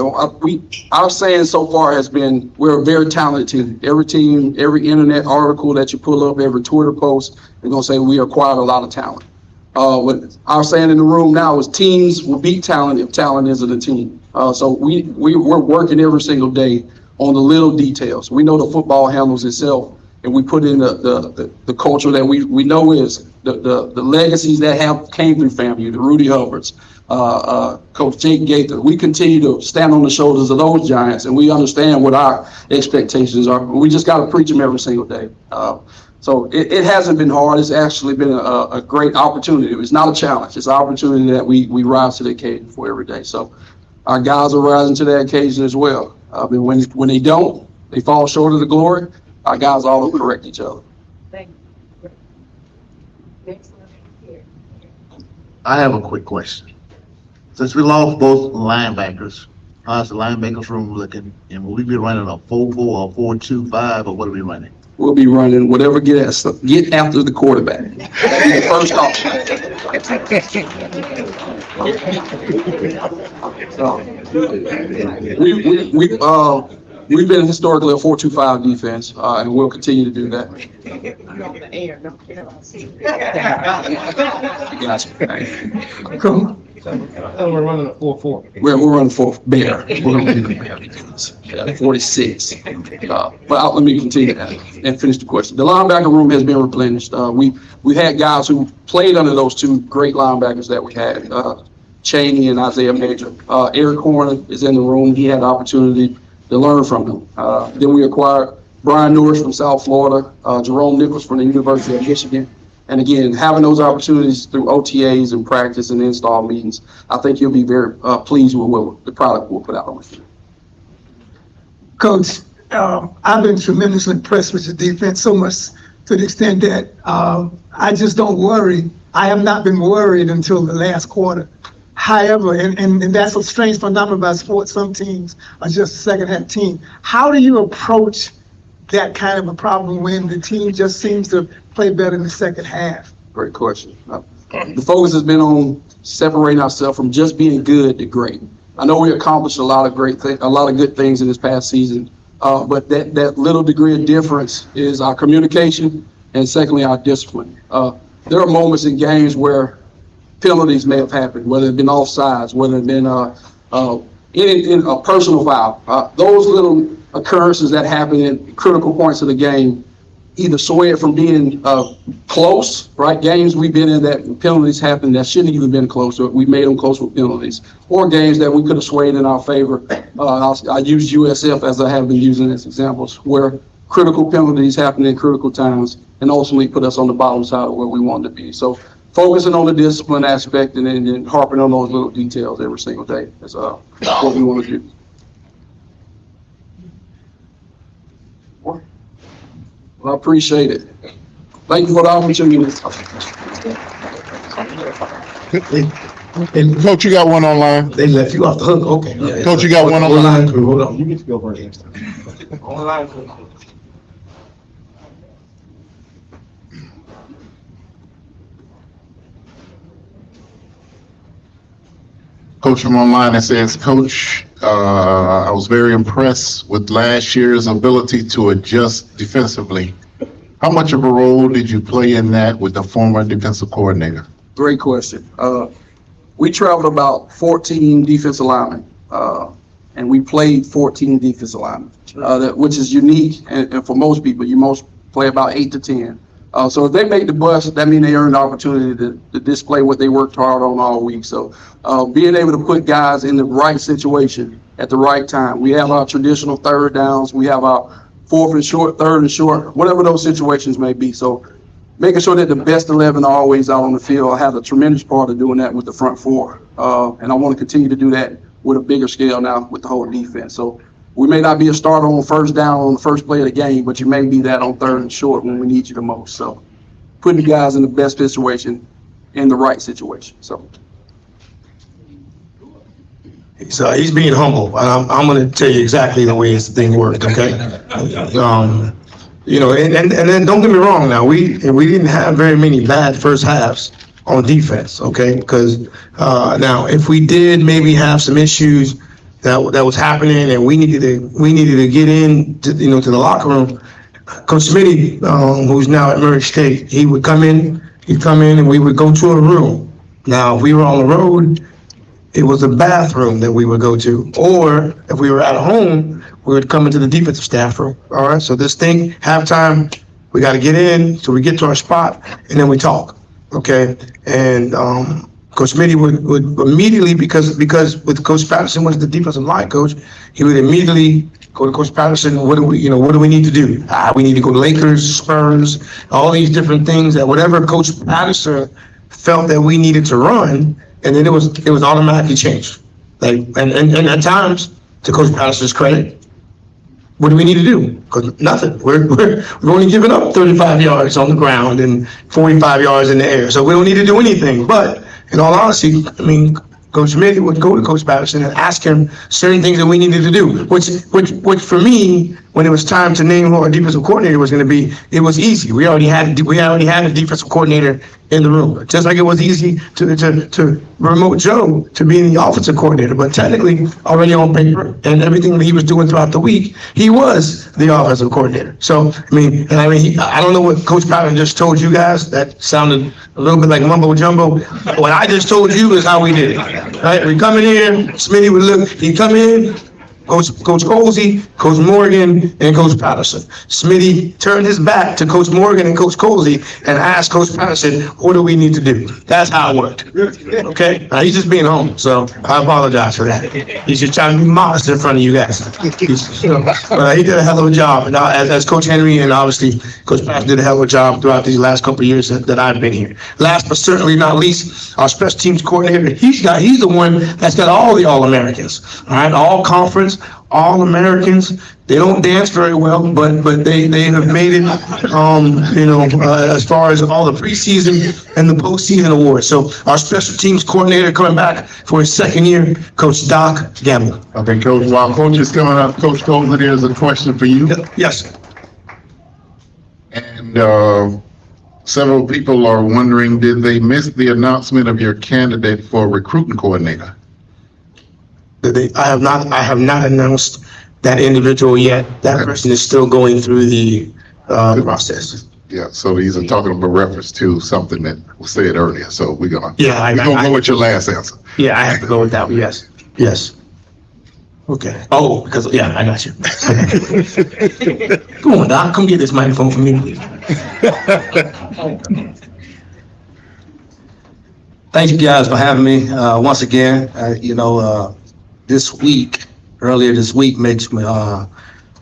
Our saying so far has been we're a very talented team. Every internet article that you pull up, every Twitter post, they're gonna say we acquired a lot of talent. What our saying in the room now is teams will beat talent if talent isn't a team. So we're working every single day on the little details. We know the football handles itself, and we put in the culture that we know is the legacies that came through FAMU, the Rudy Hubbards, Coach Jake Gaither. We continue to stand on the shoulders of those giants, and we understand what our expectations are. We just got to preach them every single day. So it hasn't been hard. It's actually been a great opportunity. It's not a challenge. It's an opportunity that we rise to the occasion for every day. So our guys are rising to that occasion as well. I mean, when they don't, they fall short of the glory. Our guys all correct each other. I have a quick question. Since we lost both linebackers, how's the linebackers room looking? And will we be running a 4-4 or 4-2-5, or what are we running? We'll be running whatever get after the quarterback. First option. We've been historically a 4-2-5 defense, and we'll continue to do that. We're running a 4-4. We're running for bear. We're going to do the bear defense. 46. But let me continue that and finish the question. The linebacker room has been replenished. We've had guys who played under those two great linebackers that we had, Chaney and Isaiah Major. Eric Horner is in the room. He had the opportunity to learn from them. Then we acquired Brian Norris from South Florida, Jerome Nichols from the University of Michigan. And again, having those opportunities through OTAs and practice and install meetings, I think you'll be very pleased with what the product we'll put out on the field. Coach, I've been tremendously impressed with your defense, so much to the extent that I just don't worry. I have not been worried until the last quarter. However, and that's a strange phenomenon about sports. Some teams are just a second-half team. How do you approach that kind of a problem when the team just seems to play better in the second half? Great question. The focus has been on separating ourselves from just being good to great. I know we accomplished a lot of good things in this past season, but that little degree of difference is our communication and secondly our discipline. There are moments in games where penalties may have happened, whether it's been offsides, whether it's been in a personal foul. Those little occurrences that happen at critical points of the game either sway it from being close, right? Games we've been in that penalties happen that shouldn't even been close, or we made them close with penalties, or games that we could have swayed in our favor. I use USF as I have been using as examples, where critical penalties happen in critical times and ultimately put us on the bottom side of where we wanted to be. So focusing on the discipline aspect and then harping on those little details every single day is what we want to do. Well, I appreciate it. Thank you for the opportunity. Coach, you got one online. They left you off the hook. Okay. Yeah, Coach, you got one online. Hold on. You get to go first. Online. Coach from online that says, Coach, I was very impressed with last year's ability to adjust defensively. How much of a role did you play in that with the former defensive coordinator? Great question. We traveled about 14 defensive linemen, and we played 14 defensive linemen, which is unique. And for most people, you most play about 8 to 10. So if they make the bus, that means they earned the opportunity to display what they worked hard on all week. So being able to put guys in the right situation at the right time. We have our traditional third downs. We have our fourth and short, third and short, whatever those situations may be. So making sure that the best 11 are always out on the field. I have a tremendous part of doing that with the front four. And I want to continue to do that with a bigger scale now with the whole defense. So we may not be a starter on first down on the first play of the game, but you may be that on third and short when we need you the most. So putting the guys in the best situation in the right situation. So he's being humble. I'm going to tell you exactly the way this thing worked. Okay. You know, and then don't get me wrong. Now we didn't have very many bad first halves on defense. Okay, because now if we did maybe have some issues that was happening, and we needed to get in to, to the locker room. Coach Smitty, who's now at Murray State, he'd come in, and we would go to a room. Now, if we were on the road, it was a bathroom that we would go to, or if we were at home, we would come into the defensive staff room. All right, so this thing, halftime, we got to get in, so we get to our spot, and then we talk. Okay, and Coach Smitty would immediately, because with Coach Patterson was the defensive line coach, he would immediately go to Coach Patterson. What do we need to do? We need to go to Lakers, Spurs, all these different things that whatever Coach Patterson felt that we needed to run, and then it was automatically changed. Like, and at times, to Coach Patterson's credit, what do we need to do? Because nothing. We're only giving up 35 yards on the ground and 45 yards in the air. So we don't need to do anything. But in all honesty, I mean, Coach Smitty would go to Coach Patterson and ask him certain things that we needed to do, which for me, when it was time to name who our defensive coordinator was going to be, it was easy. We already had a defensive coordinator in the room, just like it was easy to promote Joe to being the offensive coordinator. But technically, already on paper and everything that he was doing throughout the week, he was the offensive coordinator. So I don't know what Coach Patterson just told you guys. That sounded a little bit like mumbo jumbo. What I just told you is how we did it. Right? We come in here, Smitty would look. He'd come in. Coach Colzie, Coach Morgan, and Coach Patterson. Smitty turned his back to Coach Morgan and Coach Colzie and asked Coach Patterson, what do we need to do? That's how it worked. Okay? He's just being home, so I apologize for that. He's just trying to be modest in front of you guys. He did a hell of a job. And as Coach Henry and obviously Coach Patterson did a hell of a job throughout these last couple of years that I've been here. Last but certainly not least, our special teams coordinator, he's the one that's got all the All-Americans, all right? All conference, all Americans. They don't dance very well, but they have made it, as far as all the preseason and the postseason awards. So our special teams coordinator coming back for his second year, Coach Doc Gamble. Okay, Coach, while Coach is coming up, Coach Colzie, there's a question for you. Yes. And several people are wondering, did they miss the announcement of your candidate for recruiting coordinator? I have not announced that individual yet. That person is still going through the process. Yeah, so these are talking about reference to something that was said earlier. So we're gonna go with your last answer. Yeah, I have to go with that one. Yes. Okay. Oh, because I got you. Come on, Doc. Come get this microphone for me. Thank you guys for having me once again. Earlier this week makes me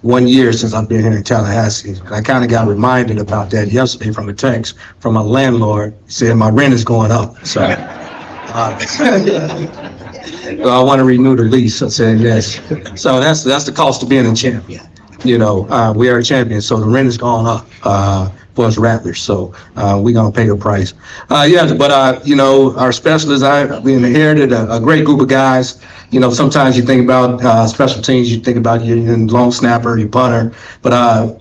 1 year since I've been here in Tallahassee. And I kind of got reminded about that yesterday from a text from my landlord. He said my rent is going up. So, so I want to renew the lease. I said yes. So that's the cost of being a champion. We are a champion, so the rent is going up for us Rattlers. So we're gonna pay the price. Our specialists, we inherited a great group of guys. Sometimes you think about special teams, you think about your long snapper, your punter, but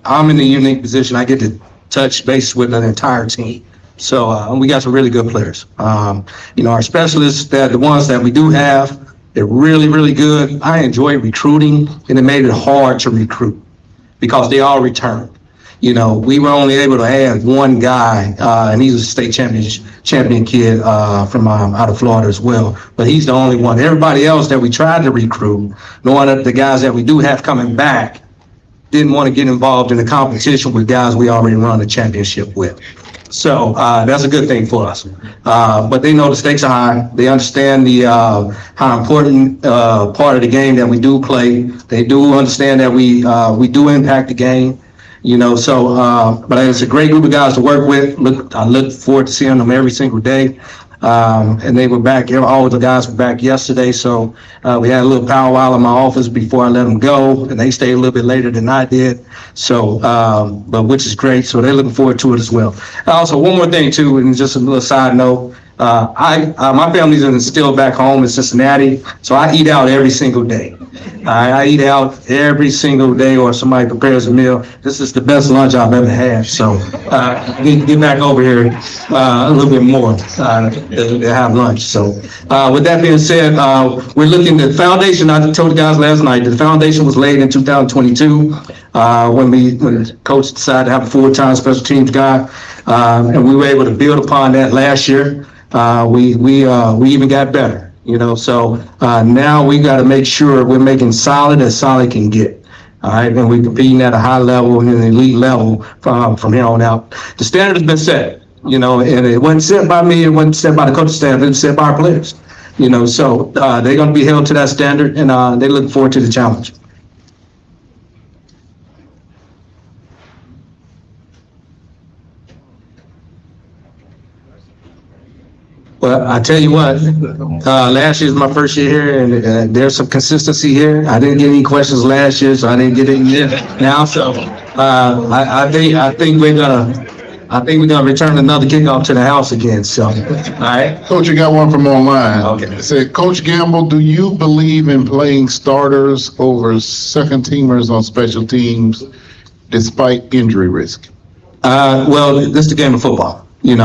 I'm in the unique position. I get to touch base with an entire team. So we got some really good players. Our specialists, the ones that we do have, they're really, really good. I enjoy recruiting, and it made it hard to recruit because they all returned. We were only able to add one guy, and he's a state champion kid from out of Florida as well. But he's the only one. Everybody else that we tried to recruit, knowing that the guys that we do have coming back, didn't want to get involved in the competition with guys we already run the championship with. So that's a good thing for us. But they know the stakes are high. They understand how important part of the game that we do play. They do understand that we do impact the game. But it's a great group of guys to work with. I look forward to seeing them every single day. And they were back, all the guys were back yesterday. So we had a little powwow in my office before I let them go, and they stayed a little bit later than I did. So, which is great. So they're looking forward to it as well. Also, one more thing too, and just a little side note. My family's still back home in Cincinnati, so I eat out every single day. I eat out every single day, or somebody prepares a meal. This is the best lunch I've ever had. So get back over here a little bit more to have lunch. So with that being said, we're looking at the foundation. I told the guys last night, the foundation was laid in 2022 when the coach decided to have a full-time special teams guy, and we were able to build upon that last year. We even got better. So now we got to make sure we're making solid as solid can get. All right, and we're competing at a high level and an elite level from here on out. The standard has been set. And it wasn't set by me, it wasn't set by the coaching staff, it was set by our players. So they're going to be held to that standard, and they look forward to the challenge. Well, I tell you what, last year was my first year here, and there's some consistency here. I didn't get any questions last year, so I didn't get any now. So I think we're gonna return another kickoff to the house again. So, all right. Coach, you got one from online. Okay. It said, Coach Gamble, do you believe in playing starters over second teamers on special teams despite injury risk? Well, this is the game of football. 4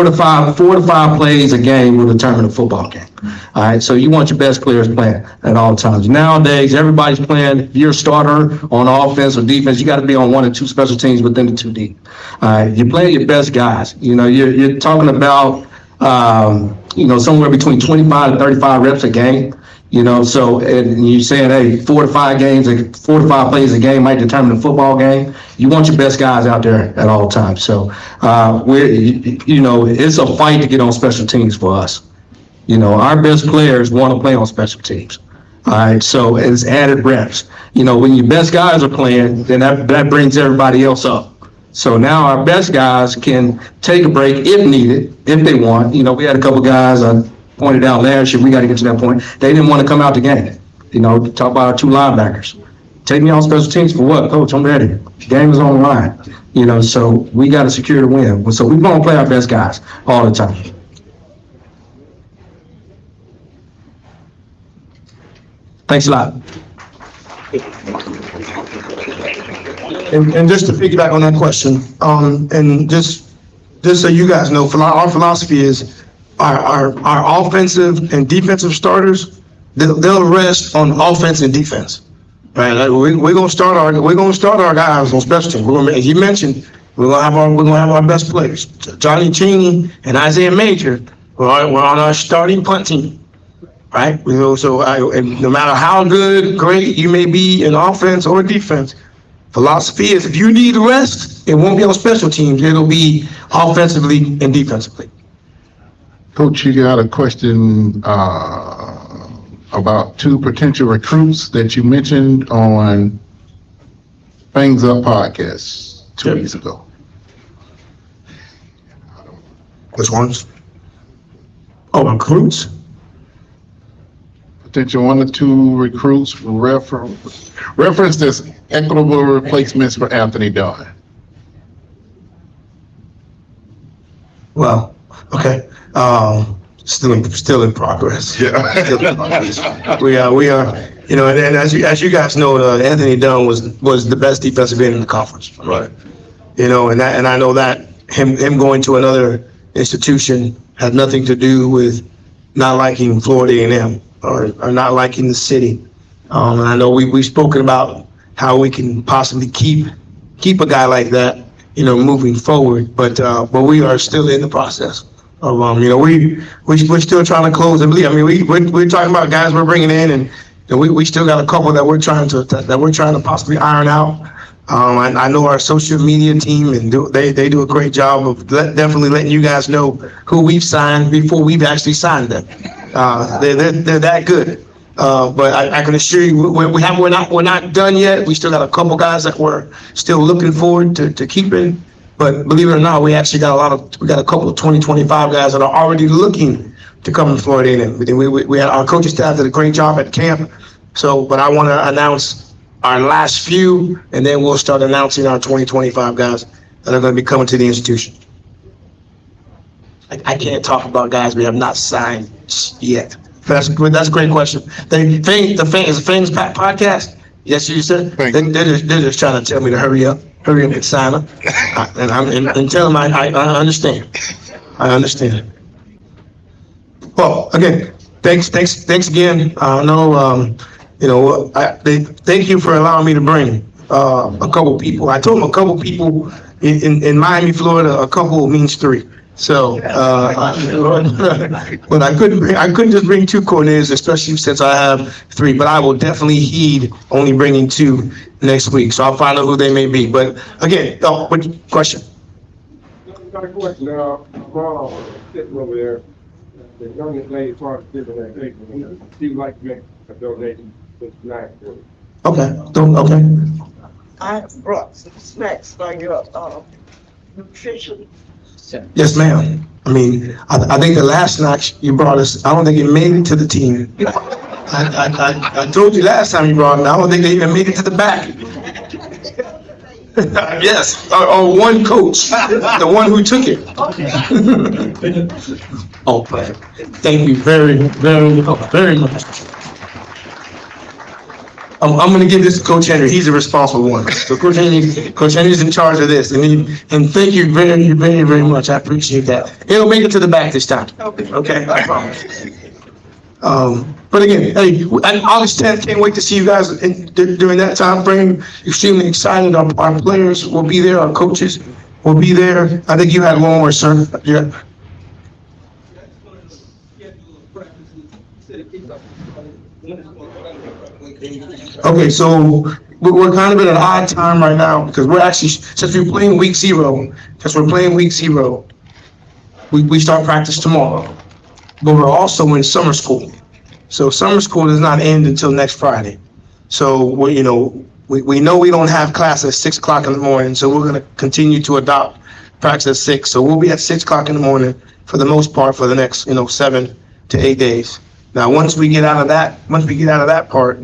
to 5 plays a game will determine a football game. All right, so you want your best players playing at all times. Nowadays, everybody's playing. If you're a starter on offense or defense, you got to be on 1 or 2 special teams within the 2 deep. All right, you're playing your best guys. You're talking about somewhere between 25 to 35 reps a game. So and you're saying, hey, 4 to 5 plays a game might determine the football game. You want your best guys out there at all times. So it's a fight to get on special teams for us. Our best players want to play on special teams. All right, so it's added reps. When your best guys are playing, then that brings everybody else up. So now our best guys can take a break if needed, if they want. We had a couple guys pointed out last year, we got to get to that point. They didn't want to come out the game. Talk about our 2 linebackers. Take me on special teams for what, Coach? I'm ready. The game is on the line. So we got to secure the win. So we're going to play our best guys all the time. Thanks a lot. And just to piggyback on that question, and just so you guys know, our philosophy is our offensive and defensive starters, they'll rest on offense and defense, right? Like we're gonna start our guys on special teams. As you mentioned, we're gonna have our best players, Johnny Cheney and Isaiah Major. We're on our starting punt team, right? And no matter how great you may be in offense or defense, philosophy is if you need rest, it won't be on special teams. It'll be offensively and defensively. Coach, you got a question about 2 potential recruits that you mentioned on Fangs Up podcast 2 weeks ago. Which ones? Oh, recruits? Potential 1 or 2 recruits referenced as equitable replacements for Anthony Dunn. Well, okay. Still in progress. Yeah. We are, and as you guys know, Anthony Dunn was the best defensive end in the conference. Right. And I know that him going to another institution had nothing to do with not liking Florida A&M or not liking the city. And I know we've spoken about how we can possibly keep a guy like that, moving forward. But we are still in the process. We're still trying to close. I mean, we're talking about guys we're bringing in, and we still got a couple that we're trying to possibly iron out. I know our social media team, and they do a great job of definitely letting you guys know who we've signed before we've actually signed them. They're that good. But I can assure you, we're not done yet. We still got a couple guys that we're still looking forward to keeping. But believe it or not, we actually got a couple of 2025 guys that are already looking to come to Florida. And we had our coaching staff did a great job at camp. But I want to announce our last few, and then we'll start announcing our 2025 guys that are going to be coming to the institution. I can't talk about guys we have not signed yet. That's a great question. The Fangs podcast. Yes, you said they're just trying to tell me to hurry up and sign up, and tell them I understand. I understand. Well, again, thanks again. I know thank you for allowing me to bring a couple people. I told them a couple people in Miami, Florida. A couple means 3. So, but I couldn't just bring 2 coordinators, especially since I have 3. But I will definitely heed only bringing 2 next week. So I'll find out who they may be. But again, what question? got a question. Sitting over there, the youngest lady started giving that big one. She would like to make a donation tonight. Okay, okay. I brought some snacks for your, nutrition. Yes, ma'am. I mean, I think the last snack you brought us, I don't think it made it to the team. I told you last time you brought it, I don't think they even made it to the back. Yes, or one coach, the one who took it. Oh, thank you very, very, very much. I'm going to give this to Coach Henry. He's the responsible one. So Coach Henry's in charge of this. And thank you very, very, very much. I appreciate that. It'll make it to the back this time. Okay, I promise. But again, hey, August 10th, can't wait to see you guys during that time frame. Extremely excited. Our players will be there. Our coaches will be there. I think you had one more, sir. Yeah. Okay, so we're kind of at an odd time right now because we're actually, since we're playing week 0, we start practice tomorrow. But we're also in summer school. So summer school does not end until next Friday. So we know we don't have class at 6 o'clock in the morning, so we're going to continue to adopt practice at 6. So we'll be at 6 o'clock in the morning for the most part for the next 7 to 8 days. Now, once we get out of that part,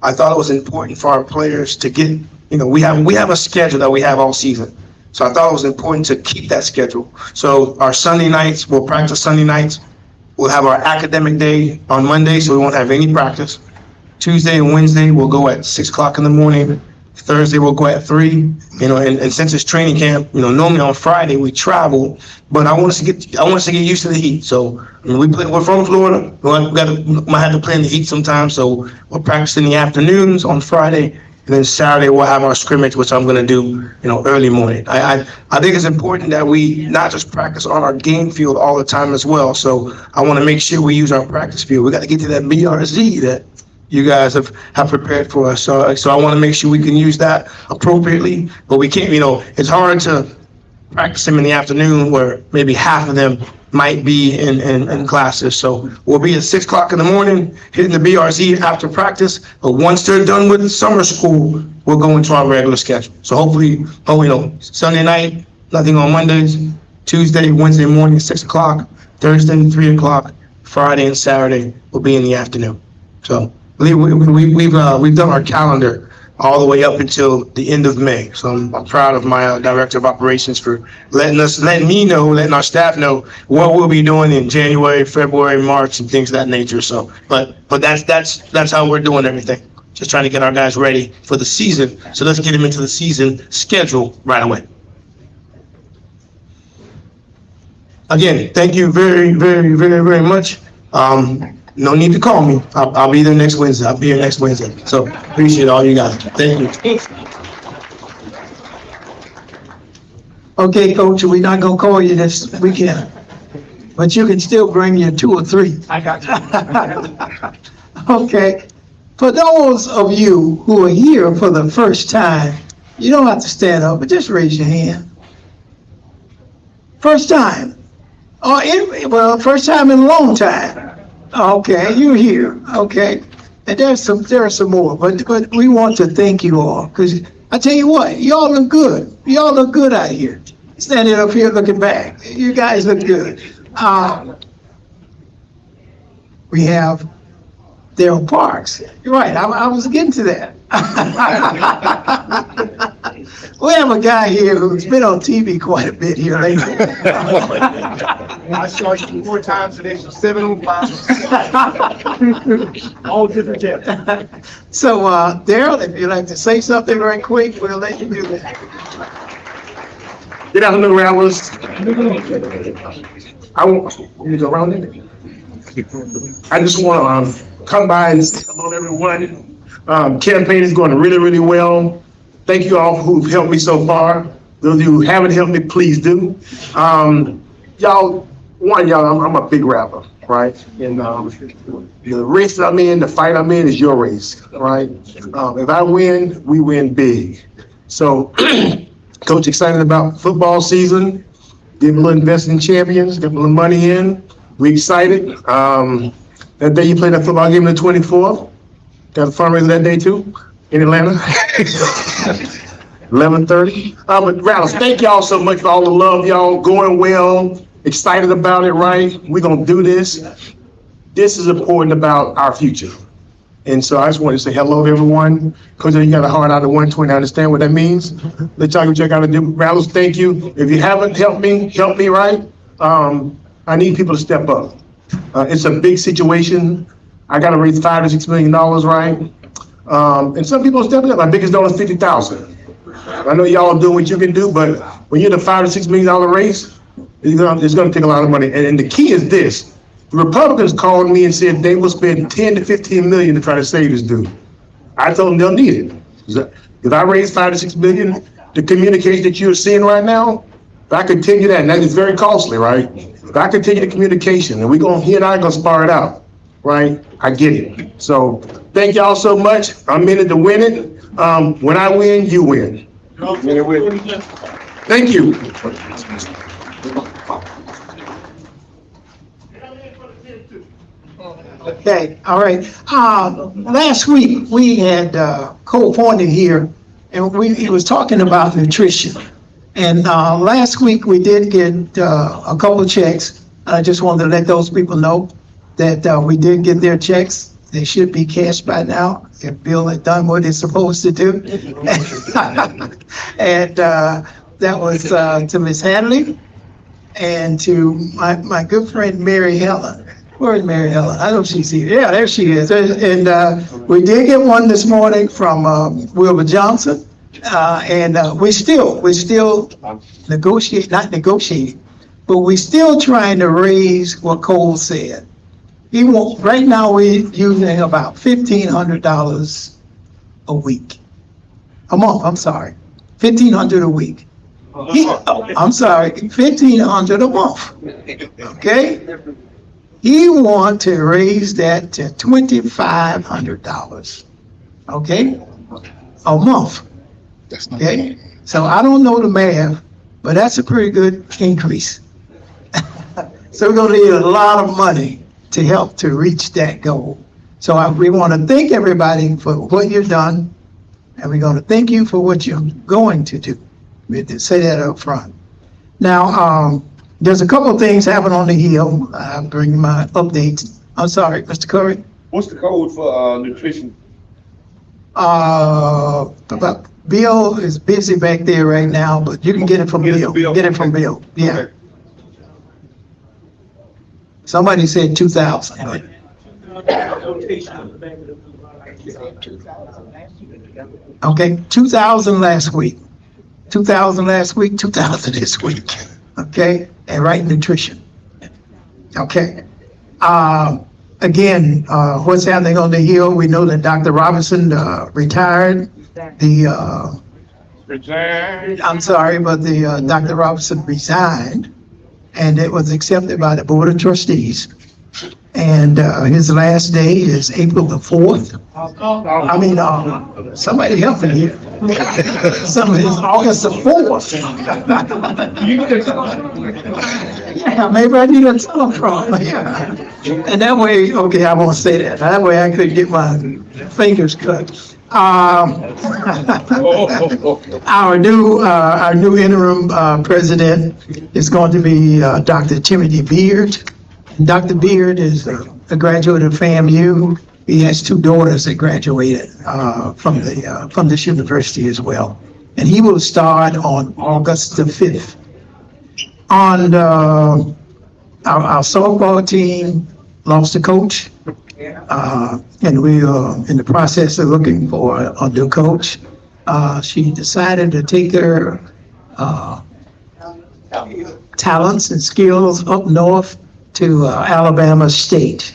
I thought it was important for our players to get, we have a schedule that we have all season. So I thought it was important to keep that schedule. So our Sunday nights, we'll practice Sunday nights. We'll have our academic day on Monday, so we won't have any practice. Tuesday and Wednesday, we'll go at 6 o'clock in the morning. Thursday, we'll go at 3. And since it's training camp, normally on Friday we travel, but I want us to get used to the heat. So we're from Florida. Might have to play in the heat sometimes. So we'll practice in the afternoons on Friday, and then Saturday we'll have our scrimmage, which I'm going to do, early morning. I think it's important that we not just practice on our game field all the time as well. So I want to make sure we use our practice field. We got to get to that BRZ that you guys have prepared for us. So I want to make sure we can use that appropriately, but we can't, it's hard to practice them in the afternoon where maybe half of them might be in classes. So we'll be at 6 o'clock in the morning, hitting the BRZ after practice, but once they're done with summer school, we'll go into our regular schedule. So hopefully, Sunday night, nothing on Mondays, Tuesday, Wednesday morning, 6 o'clock, Thursday, 3 o'clock, Friday and Saturday will be in the afternoon. So we've done our calendar all the way up until the end of May. So I'm proud of my director of operations for letting our staff know what we'll be doing in January, February, March, and things of that nature. So, but that's how we're doing everything. Just trying to get our guys ready for the season. So let's get them into the season schedule right away. Again, thank you very, very, very, very much. No need to call me. I'll be there next Wednesday. I'll be here next Wednesday. So appreciate all you guys. Thank you. Okay, Coach, we're not gonna call you this weekend, but you can still bring your 2 or 3. I got you. Okay. For those of you who are here for the first time, you don't have to stand up, but just raise your hand. First time. First time in a long time. Okay, you're here. Okay. And there are some more, but we want to thank you all, because I tell you what, y'all look good. Y'all look good out here. Standing up here looking back. You guys look good. We have Daryl Parks. You're right, I was getting to that. We have a guy here who's been on TV quite a bit here lately. I saw you 4 times today, so 7 on 5. All different tips. So, Daryl, if you'd like to say something right quick, we'll let you do that. Get out of the way. I won't go around it. I just want to come by and say hello to everyone. Campaign is going really, really well. Thank you all who've helped me so far. Those of you who haven't helped me, please do. I'm a big rapper, right? And the race I'm in, the fight I'm in is your race, right? If I win, we win big. So, Coach, excited about football season. Give a little investing in champions, get a little money in. We excited. That day you play that football game on the 24th. Got a fundraiser that day too in Atlanta. 11:30. But Rattles, thank y'all so much for all the love, y'all. Going well, excited about it, right? We're gonna do this. This is important about our future. And so I just want to say hello to everyone. Coach, you got a heart out of 120. I understand what that means. Let y'all go check out the Rattles. Thank you. If you haven't helped me, right? I need people to step up. It's a big situation. I got to raise $5 to $6 million, right? And some people are stepping up. My biggest donor is $50,000. I know y'all are doing what you can do, but when you're in a $5 to $6 million race, it's going to take a lot of money. And the key is this. The Republicans called me and said they will spend 10 to 15 million to try to save this dude. I told them they'll need it. If I raise 5 to 6 million, the communication that you're seeing right now, if I continue that, and that is very costly, right? If I continue the communication, and he and I are gonna spar it out, right? I get it. So thank y'all so much. I'm in it to win it. When I win, you win. Thank you. Okay, all right. Last week, we had Cole Pointer here, and he was talking about nutrition. And last week, we did get a couple of checks. I just wanted to let those people know that we did get their checks. They should be cashed by now if Bill had done what he's supposed to do. And that was to Miss Hadley and to my good friend Mary Helen. Where is Mary Helen? I know she's here. Yeah, there she is. And we did get one this morning from Wilbur Johnson. And we're still not negotiating, but we're still trying to raise what Cole said. Right now we're using about $1,500 a week. A month, I'm sorry. $1,500 a week. I'm sorry, $1,500 a month. Okay? He wants to raise that to $2,500. Okay? A month. Okay? So I don't know the math, but that's a pretty good increase. So we're gonna need a lot of money to help to reach that goal. So we want to thank everybody for what you've done, and we're going to thank you for what you're going to do. We have to say that up front. Now, there's a couple of things happening on the Hill. I'm bringing my updates. I'm sorry, Mr. Curry. What's the code for nutrition? Bill is busy back there right now, but you can get it from Bill. Get it from Bill. Yeah. Okay. Somebody said 2,000. Okay, 2,000 last week. 2,000 last week, 2,000 this week. Okay, and right nutrition. Okay. Again, what's happening on the Hill? We know that Dr. Robinson retired. I'm sorry, but the Dr. Robinson resigned, and it was accepted by the Board of Trustees. And his last day is April the 4th. I mean, somebody help me here. It's August the 4th. Yeah, maybe I need a telephone. Yeah. And that way, okay, I won't say that. That way I could get my fingers cut. Our new interim president is going to be Dr. Timothy Beard. Dr. Beard is a graduate of FAMU. He has two daughters that graduated from this university as well. And he will start on August the 5th. On our softball team lost a coach. And we are in the process of looking for a new coach. She decided to take her talents and skills up north to Alabama State.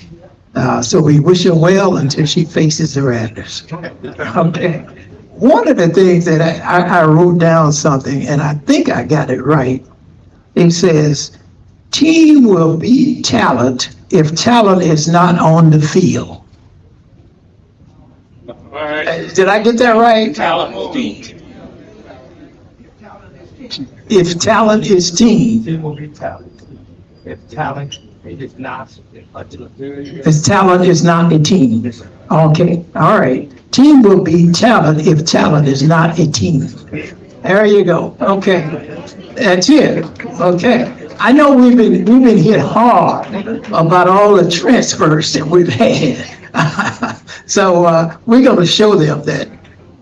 So we wish her well until she faces the Rattlers. Okay. One of the things that I wrote down something, and I think I got it right. It says, team will beat talent if talent is not on the field. Did I get that right? Talent will beat. if talent is team. It will be talent. If talent is not a team. If talent is not a team. Okay, all right. Team will be talent if talent is not a team. There you go. Okay, that's it. Okay. I know we've been hit hard about all the transfers that we've had. So we're going to show them that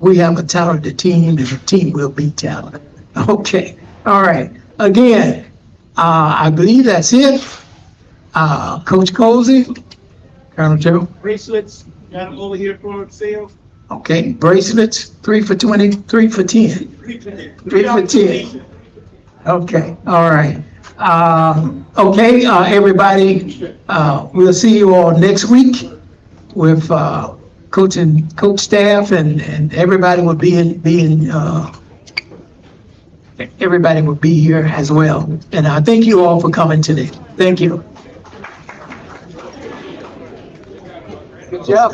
we have a talented team and the team will be talented. Okay. All right. Again, I believe that's it. Coach Colzie, Colonel Joe. Bracelets, got them over here for sale. Okay, bracelets, 3 for 20, 3 for 10. 3 for 10. Okay, all right. Okay, everybody, we'll see you all next week with coach staff and everybody will everybody will be here as well. And I thank you all for coming today. Thank you. Good job.